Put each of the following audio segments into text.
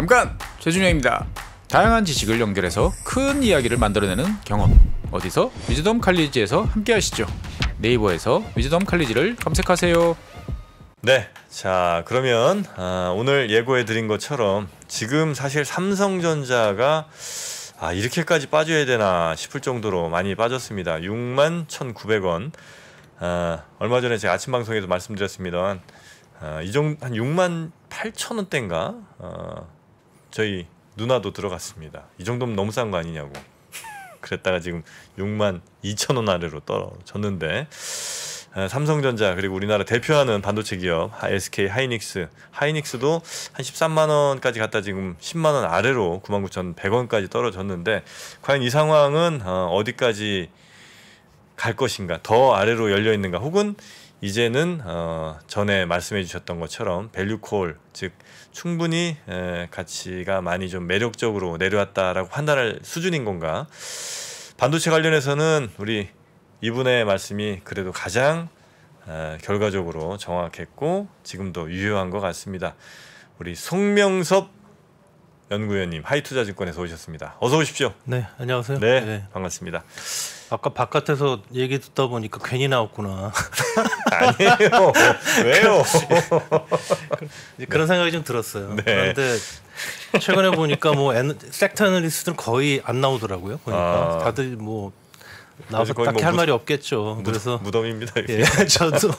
잠깐! 최준영입니다. 다양한 지식을 연결해서 큰 이야기를 만들어내는 경험, 어디서? 위즈덤 칼리지에서 함께 하시죠. 네이버에서 위즈덤 칼리지를 검색하세요. 네, 자 그러면 오늘 예고해드린 것처럼 지금 사실 삼성전자가 이렇게까지 빠져야 되나 싶을 정도로 많이 빠졌습니다. 61,900원. 얼마 전에 제가 아침 방송에도 말씀드렸습니다만 이 정도 한 68,000원대인가 저희 누나도 들어갔습니다. 이 정도면 너무 싼 거 아니냐고. 그랬다가 지금 62,000원 아래로 떨어졌는데 삼성전자 그리고 우리나라 대표하는 반도체 기업 SK 하이닉스도 한 13만 원까지 갔다 지금 10만 원 아래로 99,100원까지 떨어졌는데 과연 이 상황은 어디까지 갈 것인가, 더 아래로 열려 있는가, 혹은 이제는 전에 말씀해 주셨던 것처럼 밸류콜, 즉 충분히 가치가 많이 좀 매력적으로 내려왔다라고 판단할 수준인 건가. 반도체 관련해서는 우리 이분의 말씀이 그래도 가장 결과적으로 정확했고 지금도 유효한 것 같습니다. 우리 송명섭 연구위원님, 하이투자증권에서 오셨습니다. 어서 오십시오. 네, 안녕하세요. 네, 반갑습니다. 아까 바깥에서 얘기 듣다 보니까 괜히 나왔구나. 아니에요. 왜요? 그런 생각이 좀 들었어요. 네. 그런데 최근에 보니까 뭐 섹터 애널리스트는 거의 안 나오더라고요. 보니까 다들 뭐 나와서 딱히 할 말이 없겠죠. 그래서 무덤입니다. 예, 저도.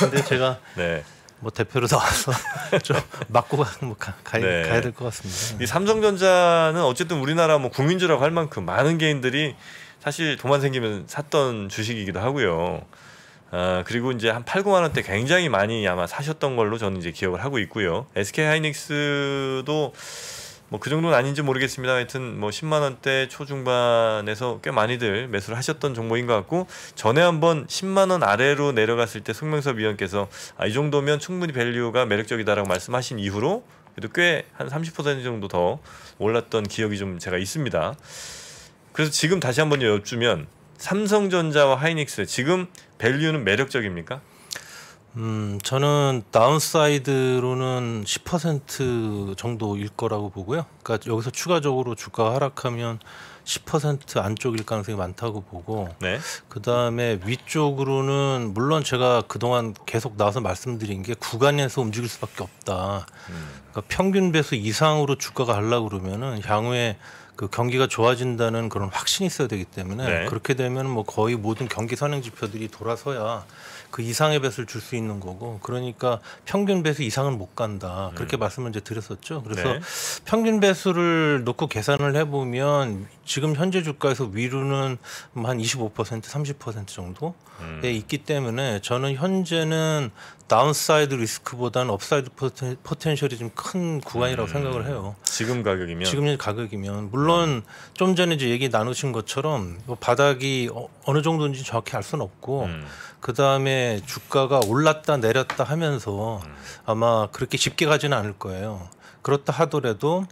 근데 제가 네. 뭐 대표로 나와서 좀 맞고 가야 될 것 같습니다. 이 삼성전자는 어쨌든 우리나라 뭐 국민주라고 할 만큼 많은 개인들이 사실 돈만 생기면 샀던 주식이기도 하고요. 그리고 이제 한 8, 9만 원대 굉장히 많이 아마 사셨던 걸로 저는 이제 기억을 하고 있고요. SK 하이닉스도 뭐 그 정도는 아닌지 모르겠습니다. 하여튼 뭐 10만 원대 초중반에서 꽤 많이들 매수를 하셨던 종목인 것 같고, 전에 한번 10만 원 아래로 내려갔을 때 송명섭 위원께서 이 정도면 충분히 밸류가 매력적이다라고 말씀하신 이후로 그래도 꽤 한 30% 정도 더 올랐던 기억이 좀 제가 있습니다. 그래서 지금 다시 한번 여쭈면 삼성전자와 하이닉스 지금 밸류는 매력적입니까? 저는 다운사이드로는 10% 정도일 거라고 보고요. 그러니까 여기서 추가적으로 주가가 하락하면 10% 안쪽일 가능성이 많다고 보고, 네. 그 다음에 위쪽으로는 물론 제가 그동안 계속 나와서 말씀드린 게 구간에서 움직일 수밖에 없다. 그러니까 평균 배수 이상으로 주가가 가려고 그러면은 향후에 그 경기가 좋아진다는 그런 확신이 있어야 되기 때문에 네. 그렇게 되면 뭐 거의 모든 경기 선행 지표들이 돌아서야 그 이상의 배수를 줄 수 있는 거고, 그러니까 평균 배수 이상은 못 간다. 그렇게 말씀을 이제 드렸었죠. 그래서 네. 평균 배수를 놓고 계산을 해보면 지금 현재 주가에서 위로는 한 25%, 30% 정도에 있기 때문에 저는 현재는 다운사이드 리스크보다는 업사이드 포텐셜이 좀 큰 구간이라고 생각을 해요. 지금 가격이면? 지금 가격이면. 물론 좀 전에 이제 얘기 나누신 것처럼 뭐 바닥이 어느 정도인지 정확히 알 수는 없고, 그 다음에 주가가 올랐다 내렸다 하면서 아마 그렇게 쉽게 가지는 않을 거예요. 그렇다 하더라도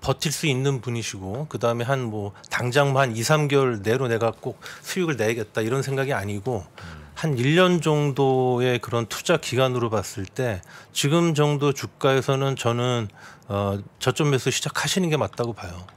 버틸 수 있는 분이시고, 그 다음에 한 뭐 당장 한 2, 3개월 내로 내가 꼭 수익을 내야겠다 이런 생각이 아니고 한 1년 정도의 그런 투자 기간으로 봤을 때 지금 정도 주가에서는 저는 저점 매수 시작하시는 게 맞다고 봐요.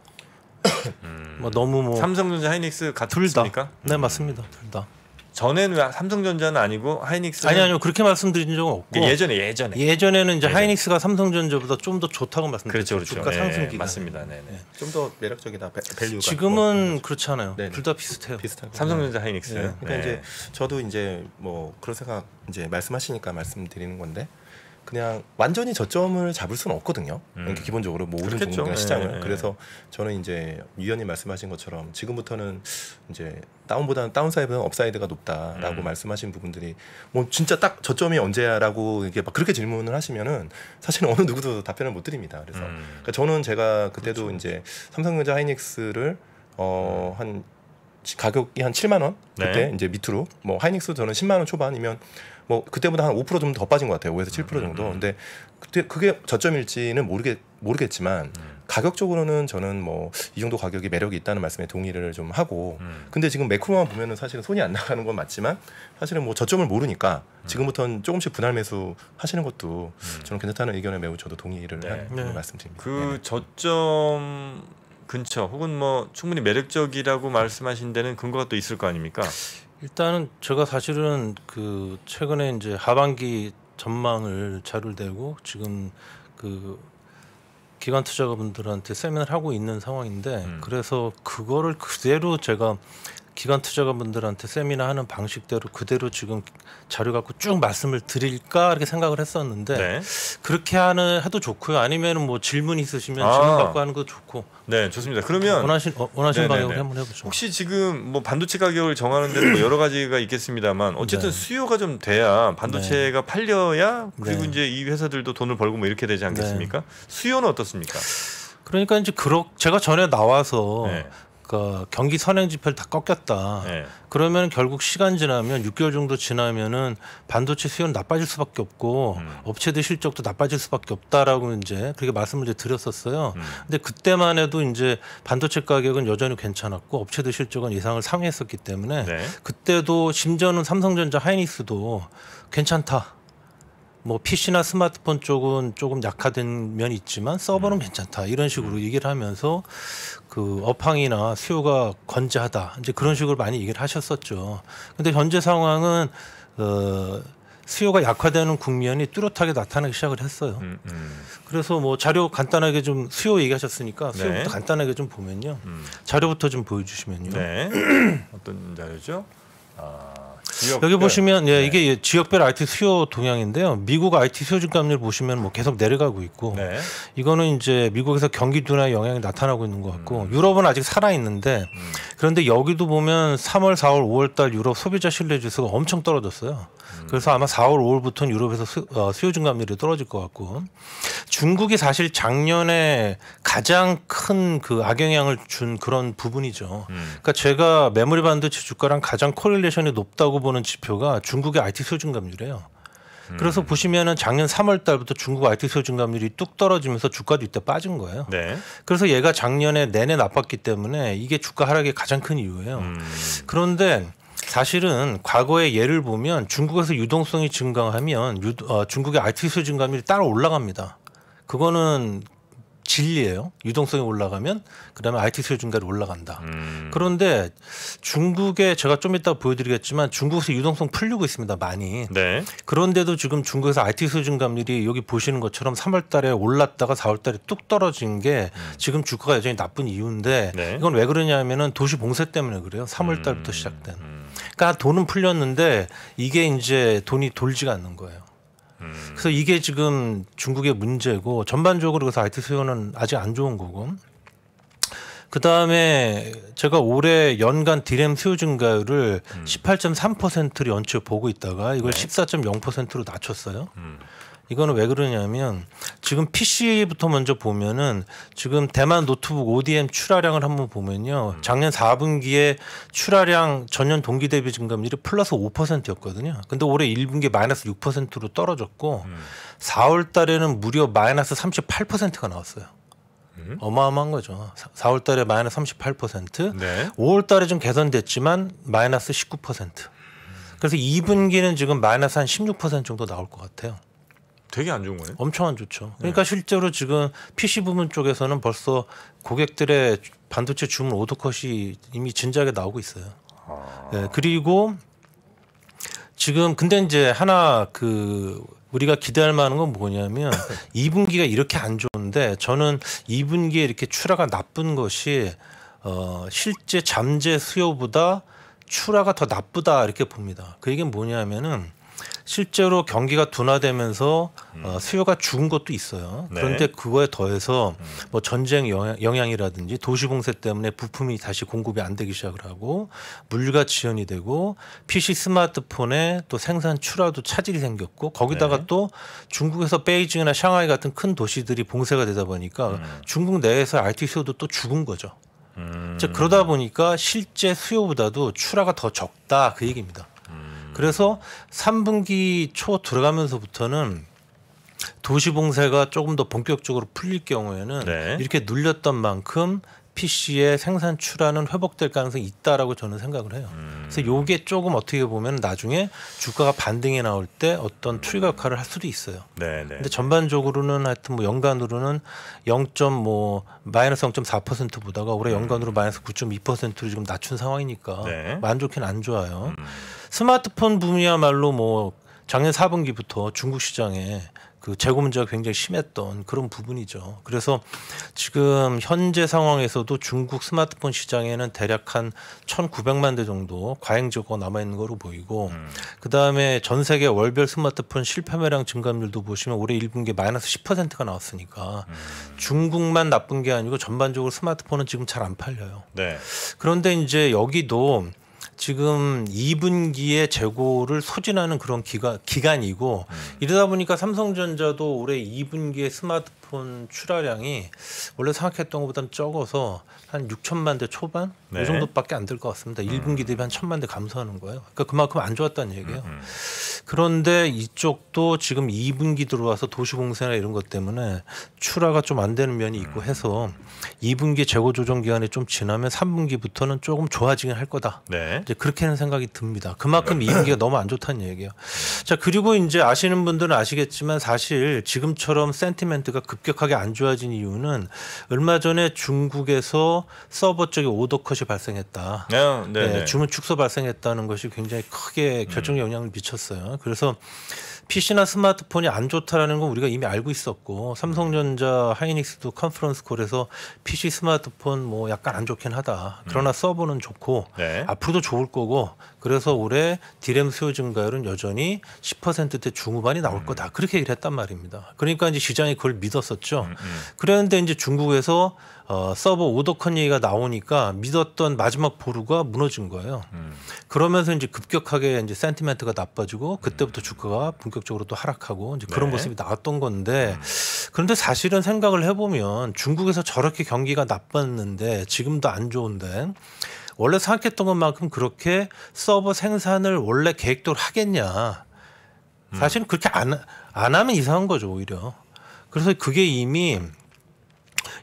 뭐 너무 뭐 삼성전자 하이닉스 같습니까? 네, 맞습니다. 둘 다. 전에는 왜 삼성전자는 아니고 하이닉스? 아니요, 그렇게 말씀드린 적은 없고, 예전에는 이제 하이닉스가 삼성전자보다 좀 더 좋다고 말씀드렸죠. 그렇죠. 주가 상승 기간. 맞습니다. 네. 좀 더 매력적이다. 밸류가. 지금은 그렇지 않아요. 둘 다 비슷해요. 비슷하고. 삼성전자 하이닉스. 네. 그러니까 이제 저도 이제 뭐 그런 생각 이제 말씀하시니까 말씀드리는 건데, 그냥 완전히 저점을 잡을 수는 없거든요. 그러니까 기본적으로 모든 종목이나 시장을. 그래서 저는 이제 위원님 말씀하신 것처럼 지금부터는 이제 다운보다는 다운사이드보다는 업사이드가 높다라고 말씀하신 부분들이 뭐 진짜 딱 저점이 언제야라고 이게 막 그렇게 질문을 하시면은 사실은 어느 누구도 답변을 못 드립니다. 그래서 그러니까 저는 제가 그때도 그렇죠. 이제 삼성전자 하이닉스를 한 가격이 한 7만 원 그때 이제 밑으로, 뭐 하이닉스 저는 10만 원 초반이면 뭐 그때보다 한 5% 좀 더 빠진 것 같아요. 5에서 7% 정도. 근데 그때 그게 저점일지는 모르겠지만 가격적으로는 저는 뭐 이 정도 가격이 매력이 있다는 말씀에 동의를 좀 하고 근데 지금 매크로만 보면은 사실은 손이 안 나가는 건 맞지만 사실은 뭐 저점을 모르니까 지금부터는 조금씩 분할 매수 하시는 것도 저는 괜찮다는 의견에 매우 저도 동의를 하는 말씀드립니다. 그 저점 근처 혹은 뭐 충분히 매력적이라고 말씀하신 데는 근거가 또 있을 거 아닙니까? 일단은 제가 사실은 그 최근에 이제 하반기 전망을 자료를 내고 지금 그 기관 투자가분들한테 세미나를 하고 있는 상황인데 그래서 그거를 그대로 제가 기관 투자가분들한테 세미나 하는 방식대로 그대로 지금 자료 갖고 쭉 말씀을 드릴까 이렇게 생각을 했었는데 네. 그렇게 해도 좋고요. 아니면은 뭐 질문 있으시면 질문 갖고 하는 것도 좋고. 네, 좋습니다. 그러면 원하신 방향으로 한번 해보죠. 혹시 지금 뭐 반도체 가격을 정하는 데는 뭐 여러 가지가 있겠습니다만 어쨌든 네. 수요가 좀 돼야 반도체가 팔려야 그리고 네. 이제 이 회사들도 돈을 벌고 뭐 이렇게 되지 않겠습니까? 네. 수요는 어떻습니까? 그러니까 이제 제가 전에 나와서 네. 그 경기 선행 지표를 다 꺾였다. 네. 그러면 결국 시간 지나면 6개월 정도 지나면은 반도체 수요는 나빠질 수밖에 없고 업체들 실적도 나빠질 수밖에 없다라고 이제 그렇게 말씀을 이제 드렸었어요. 근데 그때만 해도 이제 반도체 가격은 여전히 괜찮았고 업체들 실적은 예상을 상회했었기 때문에 네. 그때도 심지어는 삼성전자 하이닉스도 괜찮다. 뭐 PC나 스마트폰 쪽은 조금 약화된 면이 있지만 서버는 괜찮다 이런 식으로 얘기를 하면서 그 업황이나 수요가 건재하다 이제 그런 식으로 많이 얘기를 하셨었죠. 근데 현재 상황은 수요가 약화되는 국면이 뚜렷하게 나타나기 시작을 했어요. 그래서 뭐 자료 간단하게 좀 수요 얘기하셨으니까 수요부터 네. 간단하게 좀 보면요. 자료부터 좀 보여주시면요. 네. 어떤 자료죠? 여기 보시면 이게 지역별 IT 수요 동향인데요. 미국 IT 수요 증가율 보시면 뭐 계속 내려가고 있고 네. 이거는 이제 미국에서 경기 둔화의 영향이 나타나고 있는 것 같고 유럽은 아직 살아 있는데 그런데 여기도 보면 3월, 4월, 5월 달 유럽 소비자 신뢰 지수가 엄청 떨어졌어요. 그래서 아마 4월, 5월부터는 유럽에서 수요 증가율이 떨어질 것 같고 중국이 사실 작년에 가장 큰 그 악영향을 준 그런 부분이죠. 그러니까 제가 메모리 반도체 주가랑 가장 코릴레이션이 높다고 보는 지표가 중국의 IT 수요 증가율이에요. 그래서 보시면은 작년 3월 달부터 중국 IT 수요 증가율이 뚝 떨어지면서 주가도 이때 빠진 거예요. 네. 그래서 얘가 작년에 내내 나빴기 때문에 이게 주가 하락의 가장 큰 이유예요. 그런데 사실은 과거의 예를 보면 중국에서 유동성이 증가하면 중국의 IT 수요 증가율이 따라 올라갑니다. 그거는 진리예요. 유동성이 올라가면 그다음에 IT 수요 증가율이 올라간다. 그런데 중국에 제가 좀 이따 보여드리겠지만 중국에서 유동성 풀리고 있습니다. 많이. 네. 그런데도 지금 중국에서 IT 수요 증가율이 여기 보시는 것처럼 3월 달에 올랐다가 4월 달에 뚝 떨어진 게 지금 주가가 여전히 나쁜 이유인데 네. 이건 왜 그러냐면은 도시 봉쇄 때문에 그래요. 3월 달부터 시작된. 그러니까 돈은 풀렸는데 이게 이제 돈이 돌지가 않는 거예요. 그래서 이게 지금 중국의 문제고 전반적으로 그래서 IT 수요는 아직 안 좋은 거고 그다음에 제가 올해 연간 디램 수요 증가율을 18.3%를 연초에 보고 있다가 이걸 14.0%로 낮췄어요. 이거는 왜 그러냐면 지금 PC부터 먼저 보면은 지금 대만 노트북 ODM 출하량을 한번 보면요. 작년 4분기에 출하량 전년 동기 대비 증가율이 플러스 5%였거든요. 근데 올해 1분기에 마이너스 6%로 떨어졌고 4월 달에는 무려 마이너스 38%가 나왔어요. 어마어마한 거죠. 4월 달에 마이너스 38%, 네. 5월 달에 좀 개선됐지만 마이너스 19%. 그래서 2분기는 지금 마이너스 한 16% 정도 나올 것 같아요. 되게 안 좋은 거네요. 엄청 안 좋죠. 그러니까 실제로 지금 PC 부분 쪽에서는 벌써 고객들의 반도체 주문 오더컷이 이미 진작에 나오고 있어요. 네, 그리고 지금 근데 이제 하나 그 우리가 기대할 만한 건 뭐냐면 2분기가 이렇게 안 좋은데 저는 2분기에 이렇게 출하가 나쁜 것이 실제 잠재 수요보다 출하가 더 나쁘다 이렇게 봅니다. 그 얘기는 뭐냐면은 실제로 경기가 둔화되면서 수요가 죽은 것도 있어요. 네. 그런데 그거에 더해서 뭐 전쟁 영향이라든지 도시 봉쇄 때문에 부품이 다시 공급이 안 되기 시작을 하고 물류가 지연이 되고 PC 스마트폰에 또 생산 출하도 차질이 생겼고 거기다가 네. 또 중국에서 베이징이나 샹하이 같은 큰 도시들이 봉쇄가 되다 보니까 중국 내에서 IT 수요도 또 죽은 거죠. 그러다 보니까 실제 수요보다도 출하가 더 적다 그 얘기입니다. 그래서 3분기 초 들어가면서부터는 도시 봉쇄가 조금 더 본격적으로 풀릴 경우에는 네. 이렇게 눌렸던 만큼 PC의 생산 출하는 회복될 가능성이 있다라고 저는 생각을 해요. 그래서 이게 조금 어떻게 보면 나중에 주가가 반등에 나올 때 어떤 트리거 역할을 할 수도 있어요. 네, 네. 근데 전반적으로는 하여튼 뭐 연간으로는 마이너스 0.4% 보다가 올해 연간으로 마이너스 9.2%로 지금 낮춘 상황이니까 네. 안 좋긴 안 좋아요. 스마트폰 붐이야말로 뭐 작년 4분기부터 중국 시장에 그 재고 문제가 굉장히 심했던 그런 부분이죠. 그래서 지금 현재 상황에서도 중국 스마트폰 시장에는 대략 한 1,900만 대 정도 과잉 재고가 남아 있는 거로 보이고, 그 다음에 전 세계 월별 스마트폰 실판매량 증감률도 보시면 올해 1분기에 마이너스 10%가 나왔으니까 중국만 나쁜 게 아니고 전반적으로 스마트폰은 지금 잘 안 팔려요. 네. 그런데 이제 여기도 지금 2분기에 재고를 소진하는 그런 기간이고 이러다 보니까 삼성전자도 올해 2분기에 스마트폰 출하량이 원래 생각했던 것보다는 적어서 한 6천만 대 초반 네. 이 정도밖에 안 될 것 같습니다. 1분기 대비 한 1,000만 대 감소하는 거예요. 그러니까 그만큼 안 좋았다는 얘기예요. 그런데 이쪽도 지금 2분기 들어와서 도시공사나 이런 것 때문에 출하가 좀 안 되는 면이 있고 해서 2분기 재고 조정 기간이 좀 지나면 3분기부터는 조금 좋아지긴 할 거다. 네. 이제 그렇게는 생각이 듭니다. 그만큼 2분기가 너무 안 좋다는 얘기예요. 자, 그리고 이제 아시는 분들은 아시겠지만 사실 지금처럼 센티멘트가 급격하게 안 좋아진 이유는 얼마 전에 중국에서 서버 쪽에 오더컷이 발생했다. 네, 네, 네. 주문 축소 발생했다는 것이 굉장히 크게 결정적 영향을 미쳤어요. 그래서 PC나 스마트폰이 안 좋다라는 건 우리가 이미 알고 있었고, 삼성전자, 하이닉스도 컨퍼런스 콜에서 PC, 스마트폰 뭐 약간 안 좋긴 하다. 그러나 서버는 좋고 네. 앞으로도 좋을 거고, 그래서 올해 디램 수요 증가율은 여전히 10%대 중후반이 나올 거다. 그렇게 얘기를 했단 말입니다. 그러니까 이제 시장이 그걸 믿었었죠. 그런데 이제 중국에서 서버 오더컨 얘기가 나오니까 믿었던 마지막 보루가 무너진 거예요. 그러면서 이제 급격하게 이제 센티멘트가 나빠지고 그때부터 주가가 본격적으로 또 하락하고 이제 그런 네. 모습이 나왔던 건데, 그런데 사실은 생각을 해보면 중국에서 저렇게 경기가 나빴는데 지금도 안 좋은데 원래 생각했던 것만큼 그렇게 서버 생산을 원래 계획대로 하겠냐? 사실은 그렇게 안 하면 이상한 거죠, 오히려. 그래서 그게 이미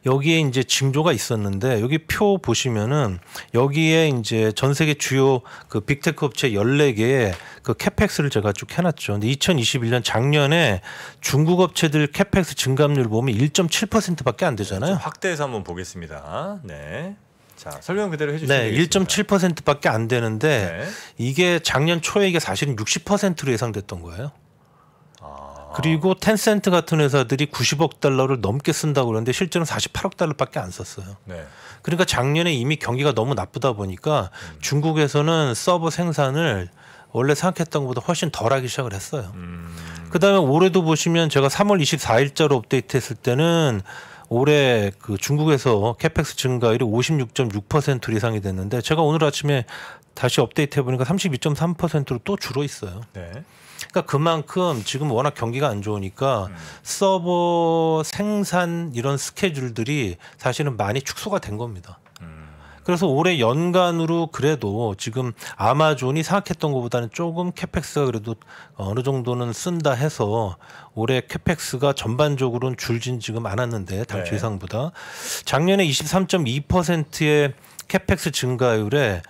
여기에 이제 징조가 있었는데, 여기 표 보시면은 여기에 이제 전 세계 주요 그 빅테크 업체 14개의 그 캐펙스를 제가 쭉 해놨죠. 근데 2021년 작년에 중국 업체들 캐펙스 증감률 보면 1.7%밖에 안 되잖아요. 확대해서 한번 보겠습니다. 네. 자, 설명 그대로 해주시면 네, 되겠습니다. 1.7%밖에 안 되는데 네. 이게 작년 초에 이게 사실은 60%로 예상됐던 거예요. 아, 그리고 텐센트 같은 회사들이 90억 달러를 넘게 쓴다고 그러는데 실제로는 48억 달러밖에 안 썼어요. 네. 그러니까 작년에 이미 경기가 너무 나쁘다 보니까 중국에서는 서버 생산을 원래 생각했던 것보다 훨씬 덜 하기 시작을 했어요. 그다음에 올해도 보시면 제가 3월 24일자로 업데이트했을 때는 올해 그 중국에서 캐펙스 증가율이 56.6% 이상이 됐는데, 제가 오늘 아침에 다시 업데이트 해보니까 32.3%로 또 줄어 있어요. 네. 그러니까 그만큼 지금 워낙 경기가 안 좋으니까 서버 생산 이런 스케줄들이 사실은 많이 축소가 된 겁니다. 그래서 올해 연간으로 그래도 지금 아마존이 생각했던 것보다는 조금 캐펙스가 그래도 어느 정도는 쓴다 해서 올해 캐펙스가 전반적으로는 줄진 지금 않았는데 당초 네. 예상보다 작년에 23.2%의 캐펙스 증가율에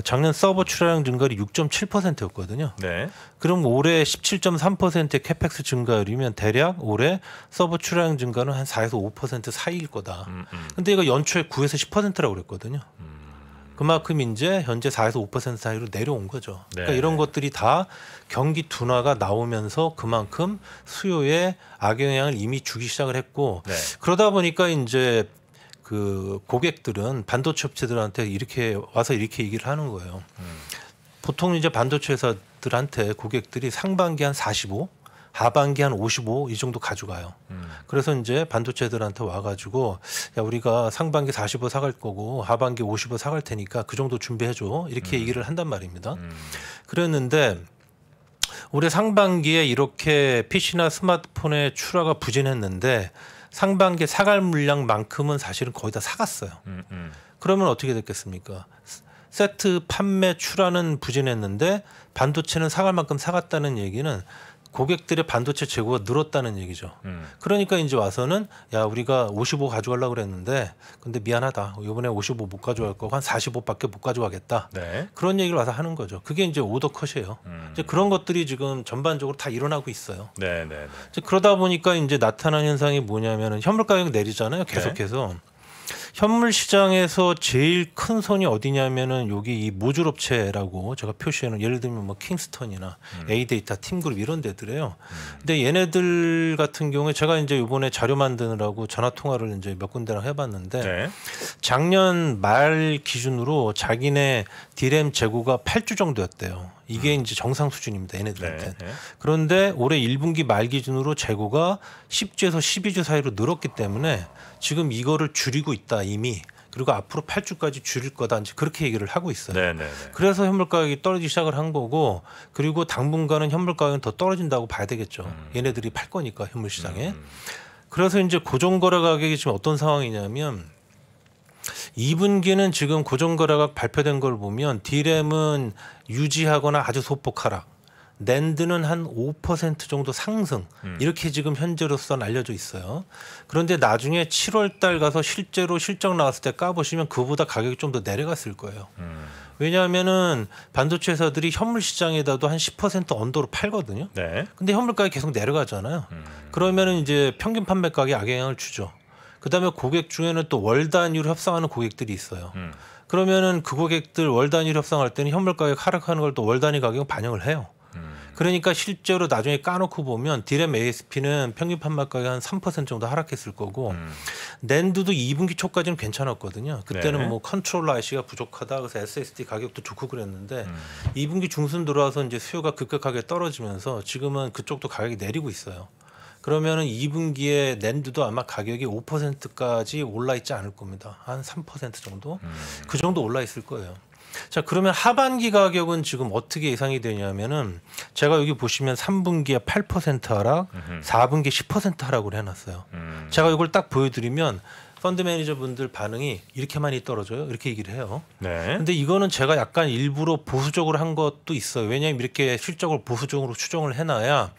작년 서버 출하량 증가율이 6.7%였거든요. 네. 그럼 올해 17.3%의 캐펙스 증가율이면 대략 올해 서버 출하량 증가는 한 4에서 5% 사이일 거다. 근데 이거 연초에 9에서 10%라고 그랬거든요. 그만큼 이제 현재 4에서 5% 사이로 내려온 거죠. 그러니까 네. 이런 것들이 다 경기 둔화가 나오면서 그만큼 수요에 악영향을 이미 주기 시작을 했고, 네. 그러다 보니까 이제 그 고객들은 반도체 업체들한테 이렇게 와서 이렇게 얘기를 하는 거예요. 보통 이제 반도체 회사들한테 고객들이 상반기 한 45, 하반기 한 55 이 정도 가져가요. 그래서 이제 반도체들한테 와가지고 야, 우리가 상반기 45 사갈 거고 하반기 55 사갈 테니까 그 정도 준비해줘, 이렇게 얘기를 한단 말입니다. 그랬는데 올해 상반기에 이렇게 PC나 스마트폰의 출하가 부진했는데 상반기 사갈 물량만큼은 사실은 거의 다 사갔어요. 그러면 어떻게 됐겠습니까? 세트 판매 출하는 부진했는데 반도체는 사갈 만큼 사갔다는 얘기는 고객들의 반도체 재고가 늘었다는 얘기죠. 그러니까 이제 와서는 야 우리가 55 가져가려고 그랬는데 근데 미안하다. 이번에 55 못 가져갈 거고 한 45밖에 못 가져가겠다. 네. 그런 얘기를 와서 하는 거죠. 그게 이제 오더 컷이에요. 이제 그런 것들이 지금 전반적으로 다 일어나고 있어요. 네, 네, 네. 이제 그러다 보니까 이제 나타난 현상이 뭐냐면은 현물 가격 내리잖아요. 계속해서. 현물 시장에서 제일 큰 손이 어디냐면은 여기 이 모듈 업체라고 제가 표시해놓은 예를 들면 뭐 킹스턴이나 A데이터, 팀그룹 이런 데들이에요. 근데 얘네들 같은 경우에 제가 이제 이번에 자료 만드느라고 전화 통화를 이제 몇 군데랑 해봤는데 네. 작년 말 기준으로 자기네 디램 재고가 8주 정도였대요. 이게 이제 정상 수준입니다. 얘네들한테. 네, 네. 그런데 올해 1분기 말 기준으로 재고가 10주에서 12주 사이로 늘었기 때문에 지금 이거를 줄이고 있다 이미. 그리고 앞으로 8주까지 줄일 거다 이제 그렇게 얘기를 하고 있어요. 네, 네, 네. 그래서 현물 가격이 떨어지기 시작을 한 거고 그리고 당분간은 현물 가격은 더 떨어진다고 봐야 되겠죠. 얘네들이 팔 거니까 현물 시장에. 그래서 이제 고정거래 가격이 지금 어떤 상황이냐면 2분기는 지금 고정거래가 발표된 걸 보면 D램은 유지하거나 아주 소폭 하락, 낸드는 한 5% 정도 상승 이렇게 지금 현재로서는 알려져 있어요. 그런데 나중에 7월 달 가서 실제로 실적 나왔을 때 까보시면 그보다 가격이 좀 더 내려갔을 거예요. 왜냐하면은 반도체 회사들이 현물 시장에다도 한 10% 언더로 팔거든요. 네. 근데 현물 가격이 계속 내려가잖아요. 그러면은 이제 평균 판매 가격에 악영향을 주죠. 그다음에 고객 중에는 또 월 단위로 협상하는 고객들이 있어요. 그러면은 그 고객들 월 단위로 협상할 때는 현물 가격 하락하는 걸 또 월 단위 가격 반영을 해요. 그러니까 실제로 나중에 까놓고 보면 디램 ASP는 평균 판매 가격 한 3% 정도 하락했을 거고 낸드도 2분기 초까지는 괜찮았거든요. 그때는 네. 뭐 컨트롤러 IC가 부족하다 그래서 SSD 가격도 좋고 그랬는데 2분기 중순 들어와서 이제 수요가 급격하게 떨어지면서 지금은 그쪽도 가격이 내리고 있어요. 그러면은 2분기에 낸드도 아마 가격이 5%까지 올라 있지 않을 겁니다. 한 3% 정도? 그 정도 올라 있을 거예요. 자, 그러면 하반기 가격은 지금 어떻게 예상이 되냐면은 제가 여기 보시면 3분기에 8% 하락, 4분기에 10% 하락을 해놨어요. 제가 이걸 딱 보여드리면 펀드 매니저분들 반응이 이렇게 많이 떨어져요? 이렇게 얘기를 해요. 네. 근데 이거는 제가 약간 일부러 보수적으로 한 것도 있어요. 왜냐하면 이렇게 실적을 보수적으로 추정을 해놔야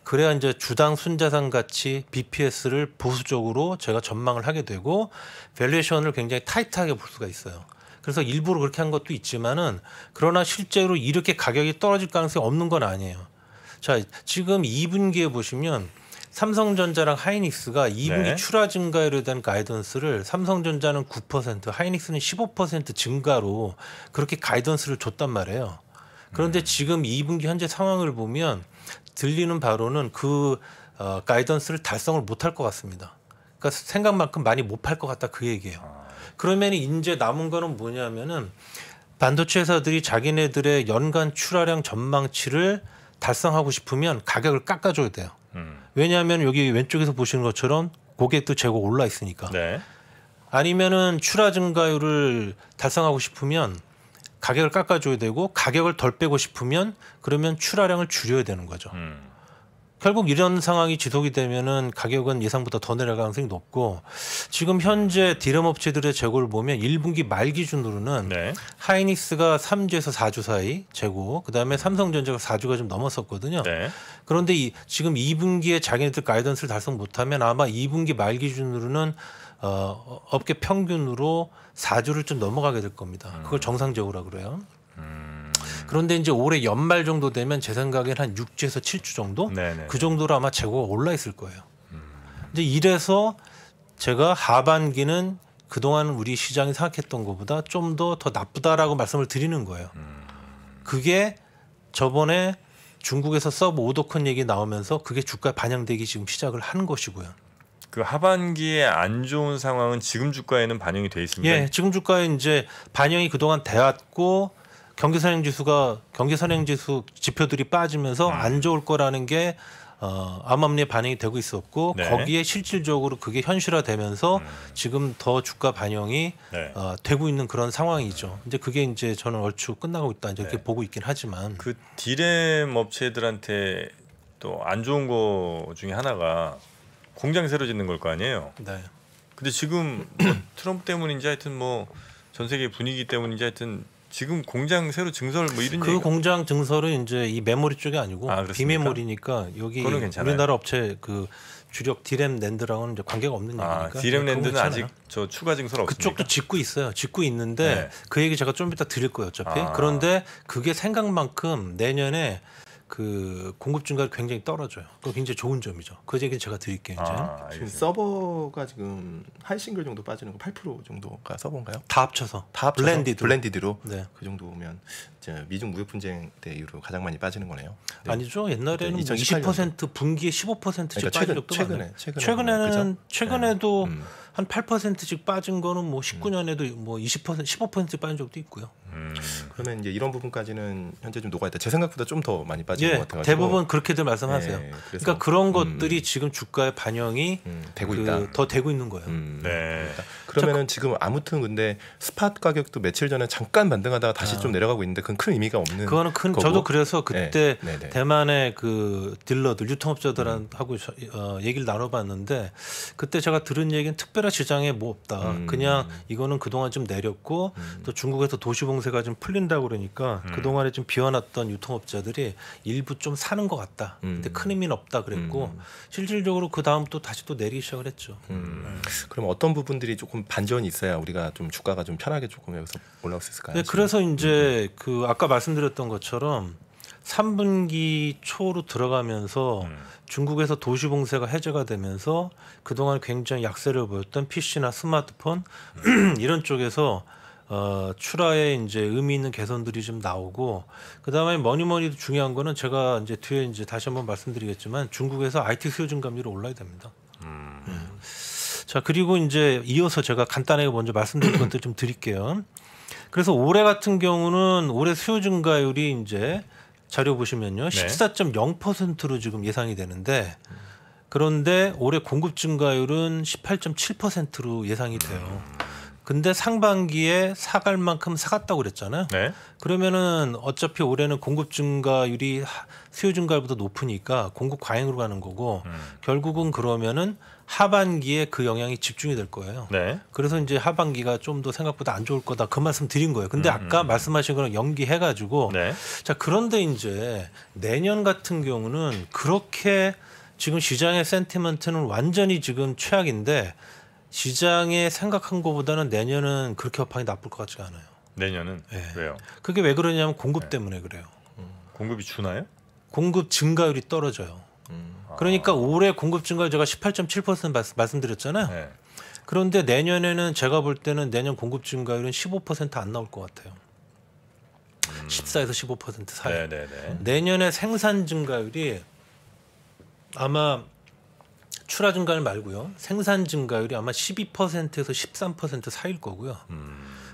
그래야 이제 주당 순자산 가치 BPS를 보수적으로 제가 전망을 하게 되고 밸류에이션을 굉장히 타이트하게 볼 수가 있어요. 그래서 일부러 그렇게 한 것도 있지만은 그러나 실제로 이렇게 가격이 떨어질 가능성이 없는 건 아니에요. 자, 지금 2분기에 보시면 삼성전자랑 하이닉스가 2분기 네. 출하 증가율에 대한 가이던스를 삼성전자는 9%, 하이닉스는 15% 증가로 그렇게 가이던스를 줬단 말이에요. 그런데 지금 2분기 현재 상황을 보면 들리는 바로는 그 가이던스를 달성을 못할 것 같습니다. 그러니까 생각만큼 많이 못 팔 것 같다 그 얘기예요. 그러면 이제 남은 거는 뭐냐면은 반도체 회사들이 자기네들의 연간 출하량 전망치를 달성하고 싶으면 가격을 깎아줘야 돼요. 왜냐하면 여기 왼쪽에서 보시는 것처럼 고객도 재고 올라 있으니까. 네. 아니면은 출하 증가율을 달성하고 싶으면 가격을 깎아줘야 되고 가격을 덜 빼고 싶으면 그러면 출하량을 줄여야 되는 거죠. 결국 이런 상황이 지속이 되면은 가격은 예상보다 더 내려갈 가능성이 높고 지금 현재 디램 업체들의 재고를 보면 1분기 말 기준으로는 네. 하이닉스가 3주에서 4주 사이 재고 그다음에 삼성전자가 4주가 좀 넘었었거든요. 네. 그런데 지금 2분기에 자기네들 가이던스를 달성 못하면 아마 2분기 말 기준으로는 업계 평균으로 4주를 좀 넘어가게 될 겁니다. 그걸 정상적으로 그래요. 그런데 이제 올해 연말 정도 되면 제 생각엔 한 6주에서 7주 정도 네네. 그 정도로 아마 재고가 올라 있을 거예요. 이제 이래서 제가 하반기는 그동안 우리 시장이 생각했던 것보다 좀 더 나쁘다라고 말씀을 드리는 거예요. 그게 저번에 중국에서 서브 오더컨 얘기 나오면서 그게 주가에 반영되기 지금 시작을 한 것이고요. 그 하반기에 안 좋은 상황은 지금 주가에는 반영이 돼 있습니다. 예, 지금 주가에 이제 반영이 그동안 돼왔고 경기선행지수 지표들이 빠지면서 안 좋을 거라는 게 암암리에 반영이 되고 있었고 네. 거기에 실질적으로 그게 현실화되면서 지금 더 주가 반영이 네. 되고 있는 그런 상황이죠. 이제 그게 이제 저는 얼추 끝나고 있다 이제 이렇게 네. 보고 있긴 하지만 그 디램 업체들한테 또 안 좋은 거 중에 하나가 공장 새로 짓는 걸 거 아니에요. 네. 근데 지금 뭐 트럼프 때문인지 하여튼 뭐 전 세계 분위기 때문인지 하여튼 지금 공장 새로 증설 뭐 이런 그 얘기가 공장 증설은 이제 이 메모리 쪽이 아니고 그렇습니까? 비메모리니까 여기 그거는 괜찮아요. 우리나라 업체 그 주력 디램 낸드랑은 이제 관계가 없는 얘기니까. 디램 그건 랜드는 괜찮아요. 아직 저 추가 증설 없습니까? 그쪽도 짓고 있어요. 짓고 있는데 네. 그 얘기 제가 좀 이따 드릴 거예요, 어차피. 아. 그런데 그게 생각만큼 내년에 그 공급 증가가 굉장히 떨어져요. 그거 굉장히 좋은 점이죠. 그 얘기는 제가 드릴게요, 이제. 지금 알겠습니다. 서버가 지금 한 싱글 정도 빠지는 거 8% 정도가 서버인가요? 다 합쳐서. 다 합쳐서? 블렌디드로. 블렌디드로 네. 그 정도면 이제 미중 무역 분쟁 때 이후로 가장 많이 빠지는 거네요. 네. 아니죠. 옛날에는 네, 뭐 2018 20% 분기에 15%씩 그러니까 빠진 적도 많아요. 최근에는 최근에도 그죠? 한 8%씩 빠진 거는 뭐 19년에도 뭐 20% 15% 빠진 적도 있고요. 그러면 이제 이런 부분까지는 현재 좀 녹아 있다. 제 생각보다 좀 더 많이 빠진 것 예, 같아가지고 대부분 그렇게들 말씀하세요. 네, 그래서, 그러니까 그런 것들이 지금 주가에 반영이 되고 있다. 더 되고 있는 거예요. 네. 그러면은 지금 아무튼 근데 스팟 가격도 며칠 전에 잠깐 반등하다가 다시 좀 내려가고 있는데 그건 큰 의미가 없는. 그거는 큰 거고. 저도 그래서 그때 네, 네. 대만의 그 딜러들 유통업자들하고 얘기를 나눠봤는데 그때 제가 들은 얘기는 특별한 시장에 뭐 없다. 그냥 이거는 그동안 좀 내렸고 또 중국에서 도시봉쇄가 좀 풀린다고 그러니까 그동안에 좀 비워놨던 유통업자들이 일부 좀 사는 것 같다. 근데 큰 의미는 없다 그랬고 실질적으로 그 다음 또 다시 또 내리기 시작을 했죠. 그럼 어떤 부분들이 조금 반전이 있어야 우리가 좀 주가가 좀 편하게 조금 여기서 올라올 수 있을까요? 네, 그래서 이제 그 아까 말씀드렸던 것처럼 3분기 초로 들어가면서 중국에서 도시 봉쇄가 해제가 되면서 그동안 굉장히 약세를 보였던 PC나 스마트폰 이런 쪽에서 출하에 이제 의미 있는 개선들이 좀 나오고 그다음에 뭐니도 중요한 거는 제가 이제 뒤에 이제 다시 한번 말씀드리겠지만 중국에서 IT 수요 증감률이 올라야 됩니다. 자, 그리고 이제 이어서 제가 간단하게 먼저 말씀드릴 것들 좀 드릴게요. 그래서 올해 같은 경우는 올해 수요 증가율이 이제 자료 보시면요. 14.0%로 지금 예상이 되는데 그런데 올해 공급 증가율은 18.7%로 예상이 돼요. 근데 상반기에 사갈 만큼 사갔다고 그랬잖아요. 네. 그러면은 어차피 올해는 공급 증가율이 수요 증가율보다 높으니까 공급 과잉으로 가는 거고 결국은 그러면은 하반기에 그 영향이 집중이 될 거예요. 네. 그래서 이제 하반기가 좀 더 생각보다 안 좋을 거다 그 말씀 드린 거예요. 근데 아까 말씀하신 거랑 연기해가지고 네. 자 그런데 이제 내년 같은 경우는 그렇게 지금 시장의 센티먼트는 완전히 지금 최악인데 시장에 생각한 것보다는 내년은 그렇게 업황이 나쁠 것 같지가 않아요. 내년은 네. 왜요? 그게 왜 그러냐면 공급 때문에 그래요. 공급이 주나요? 공급 증가율이 떨어져요. 그러니까 올해 공급 증가율 제가 18.7% 말씀드렸잖아요. 네. 그런데 내년에는 제가 볼 때는 내년 공급 증가율은 15%안 나올 것 같아요. 14에서 15% 사이. 네, 네, 네. 내년에 생산 증가율이 아마 출하 증가율 말고요. 생산 증가율이 아마 12%에서 13% 사이일 거고요.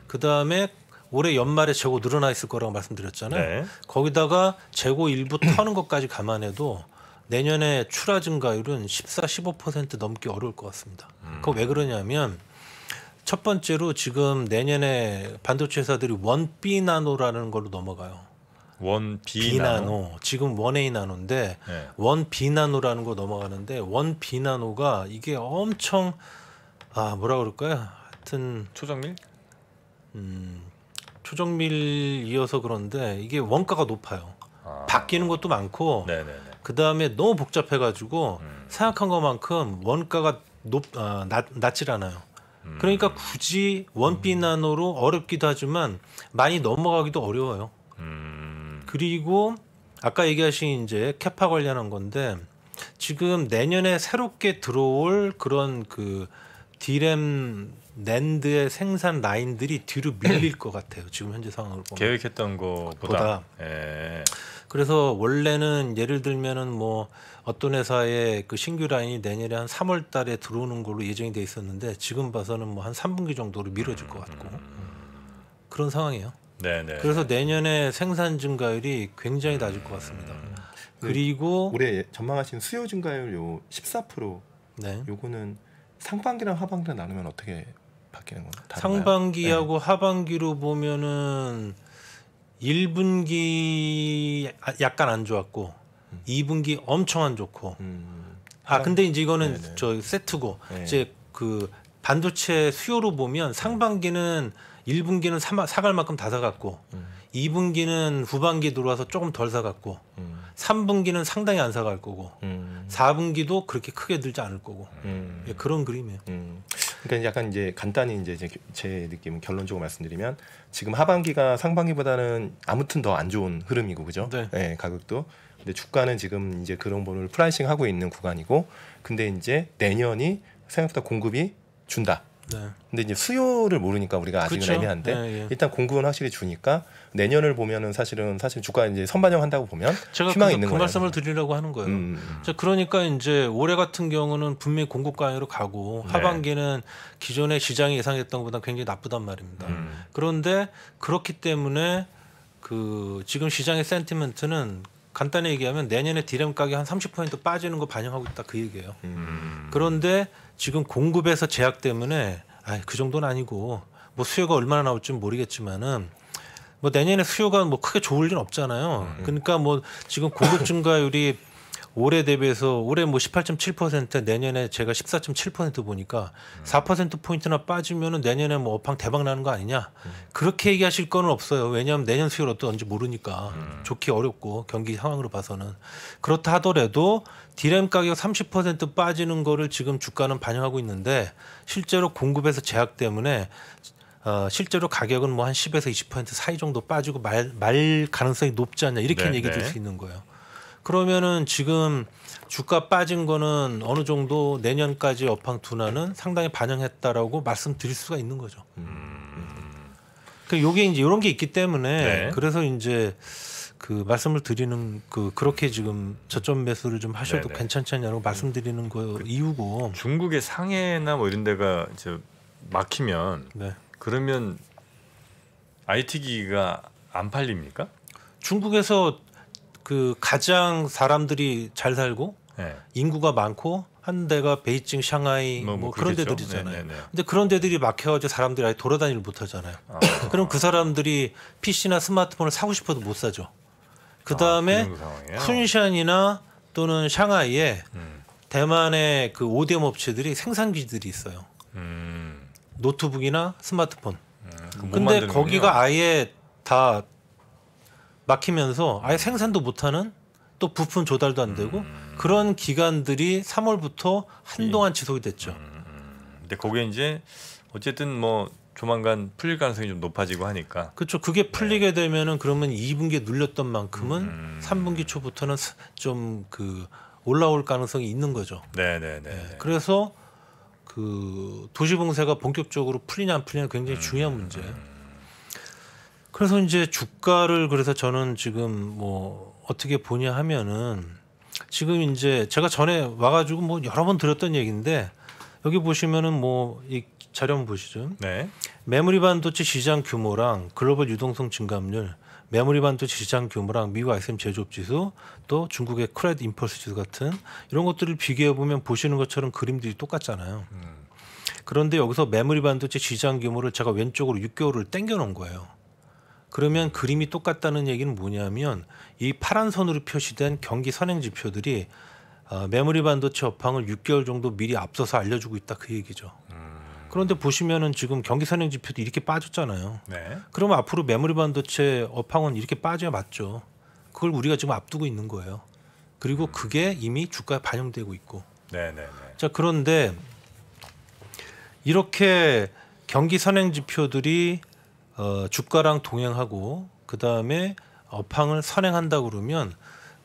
그 다음에 올해 연말에 재고 늘어나 있을 거라고 말씀드렸잖아요. 네. 거기다가 재고 일부 터는 것까지 감안해도 내년에 출하 증가율은 14, 15% 넘기 어려울 것 같습니다. 그거 왜 그러냐면 첫 번째로 지금 내년에 반도체 회사들이 원 B 나노라는 걸로 넘어가요. 원 B B 나노. 나노 지금 원 A 나노인데 네. 원 B 나노라는 거 넘어가는데 원 B 나노가 이게 엄청 뭐라 그럴까요? 하여튼 초정밀? 초정밀 이어서 그런데 이게 원가가 높아요. 바뀌는 것도 많고 네, 네, 네. 그 다음에 너무 복잡해가지고 생각한 것만큼 원가가 낮질 않아요. 그러니까 굳이 원B 나노로 어렵기도 하지만 많이 넘어가기도 어려워요. 그리고 아까 얘기하신 이제 캐파 관련한 건데 지금 내년에 새롭게 들어올 그런 그 디램 낸드의 생산 라인들이 뒤로 밀릴 것 같아요. 지금 현재 상황을 보면. 계획했던 거보다. 예. 그래서 원래는 예를 들면은 뭐 어떤 회사의 그 신규 라인이 내년에 한 3월 달에 들어오는 걸로 예정이 돼 있었는데 지금 봐서는 뭐 한 3분기 정도로 미뤄질 것 같고 그런 상황이에요. 네, 네. 그래서 내년에 생산 증가율이 굉장히 낮을 것 같습니다. 그리고 올해 전망하신 수요 증가율 요 14% 네. 요거는 상반기랑 하반기랑 나누면 어떻게 바뀌는 건가요? 상반기하고 하반기로 보면은 1분기 약간 안 좋았고 2분기 엄청 안 좋고 근데 이제 이거는 네네. 저 세트고 네. 이제 그 반도체 수요로 보면 상반기는 1분기는 사갈 만큼 다 사갔고 2분기는 후반기 들어와서 조금 덜 사갔고 3분기는 상당히 안 사갈 거고 4분기도 그렇게 크게 들지 않을 거고 예, 그런 그림이에요. 그러니까 약간 이제 간단히 이제 제 느낌 결론적으로 말씀드리면 지금 하반기가 상반기보다는 아무튼 더 안 좋은 흐름이고 그죠? 네. 네, 가격도. 근데 주가는 지금 이제 그런 부분을 프라이싱 하고 있는 구간이고, 근데 이제 내년이 생각보다 공급이 준다. 네. 근데 이제 수요를 모르니까 우리가 아직은 그렇죠. 애매한데 예, 예. 일단 공급은 확실히 주니까 내년을 보면은 사실 주가 이제 선반영한다고 보면 제가 희망이 그 있는 거예요. 말씀을 드리려고 하는 거예요. 자, 그러니까 이제 올해 같은 경우는 분명히 공급 강화로 가고 네. 하반기는 기존의 시장이 예상했던 것보다 굉장히 나쁘단 말입니다. 그런데 그렇기 때문에 그 지금 시장의 센티멘트는 간단히 얘기하면 내년에 디램 가격 한 30% 빠지는 거 반영하고 있다 그 얘기예요. 그런데 지금 공급에서 제약 때문에 그 정도는 아니고 뭐 수요가 얼마나 나올지 모르겠지만은 뭐 내년에 수요가 뭐 크게 좋을 일은 없잖아요. 그러니까 뭐 지금 공급 증가율이 올해 대비해서 올해 뭐 18.7% 내년에 제가 14.7% 보니까 4% 포인트나 빠지면은 내년에 뭐 업황 대박 나는 거 아니냐 그렇게 얘기하실 거는 없어요. 왜냐하면 내년 수요를 어떤지 모르니까 좋기 어렵고 경기 상황으로 봐서는 그렇다 하더라도 디램 가격 30% 빠지는 거를 지금 주가는 반영하고 있는데 실제로 공급에서 제약 때문에 실제로 가격은 뭐 한 10에서 20% 사이 정도 빠지고 말 가능성이 높지 않냐 이렇게 네, 얘기 들 네. 수 있는 거예요. 그러면은 지금 주가 빠진 거는 어느 정도 내년까지 업황 둔화는 상당히 반영했다라고 말씀드릴 수가 있는 거죠. 그러니까 요게 이제 이런 게 있기 때문에 네. 그래서 이제 그 말씀을 드리는 그렇게 지금 저점 매수를 좀 하셔도 네네. 괜찮지 않냐고 말씀드리는 거 이유고. 중국의 상해나 뭐 이런 데가 이제 막히면 네. 그러면 IT 기기가 안 팔립니까? 중국에서 그 가장 사람들이 잘 살고 네. 인구가 많고 한 데가 베이징, 샹하이 뭐 그런 그렇겠죠. 데들이잖아요. 네네네. 근데 그런 데들이 막혀가지고 사람들이 아예 돌아다니를 못하잖아요. 그럼 그 사람들이 PC나 스마트폰을 사고 싶어도 못 사죠. 그 다음에 그 정도 상황이에요? 쿤샨이나 또는 샹하이에 대만의 그 ODM 업체들이 생산기지들이 있어요. 노트북이나 스마트폰. 못 근데 만드는군요. 거기가 아예 다 막히면서 아예 생산도 못하는 또 부품 조달도 안 되고 그런 기간들이 3월부터 한동안 지속이 됐죠. 근데 거기에 이제 어쨌든 뭐 조만간 풀릴 가능성이 좀 높아지고 하니까. 그렇죠. 그게 풀리게 되면은 그러면 2분기에 눌렸던 만큼은 3분기 초부터는 좀 그 올라올 가능성이 있는 거죠. 네네네. 그래서 그 도시 봉쇄가 본격적으로 풀리냐 안 풀리냐 굉장히 중요한 문제예요. 그래서 이제 주가를 그래서 저는 지금 뭐 어떻게 보냐 하면은 지금 이제 제가 전에 와가지고 뭐 여러 번 드렸던 얘기인데 여기 보시면은 뭐 이 자료 한번 보시죠. 네. 메모리 반도체 시장 규모랑 글로벌 유동성 증감률, 메모리 반도체 시장 규모랑 미국 ISM 제조업 지수, 또 중국의 크레드 임펄스 지수 같은 이런 것들을 비교해 보면 보시는 것처럼 그림들이 똑같잖아요. 그런데 여기서 메모리 반도체 시장 규모를 제가 왼쪽으로 6개월을 당겨 놓은 거예요. 그러면 그림이 똑같다는 얘기는 뭐냐면 이 파란 선으로 표시된 경기 선행 지표들이 메모리 반도체 업황을 6개월 정도 미리 앞서서 알려주고 있다 그 얘기죠. 그런데 보시면은 지금 경기 선행 지표도 이렇게 빠졌잖아요. 네. 그러면 앞으로 메모리 반도체 업황은 이렇게 빠져야 맞죠. 그걸 우리가 지금 앞두고 있는 거예요. 그리고 그게 이미 주가에 반영되고 있고. 네네네. 자, 그런데 이렇게 경기 선행 지표들이 주가랑 동행하고 그 다음에 업황을 선행한다 그러면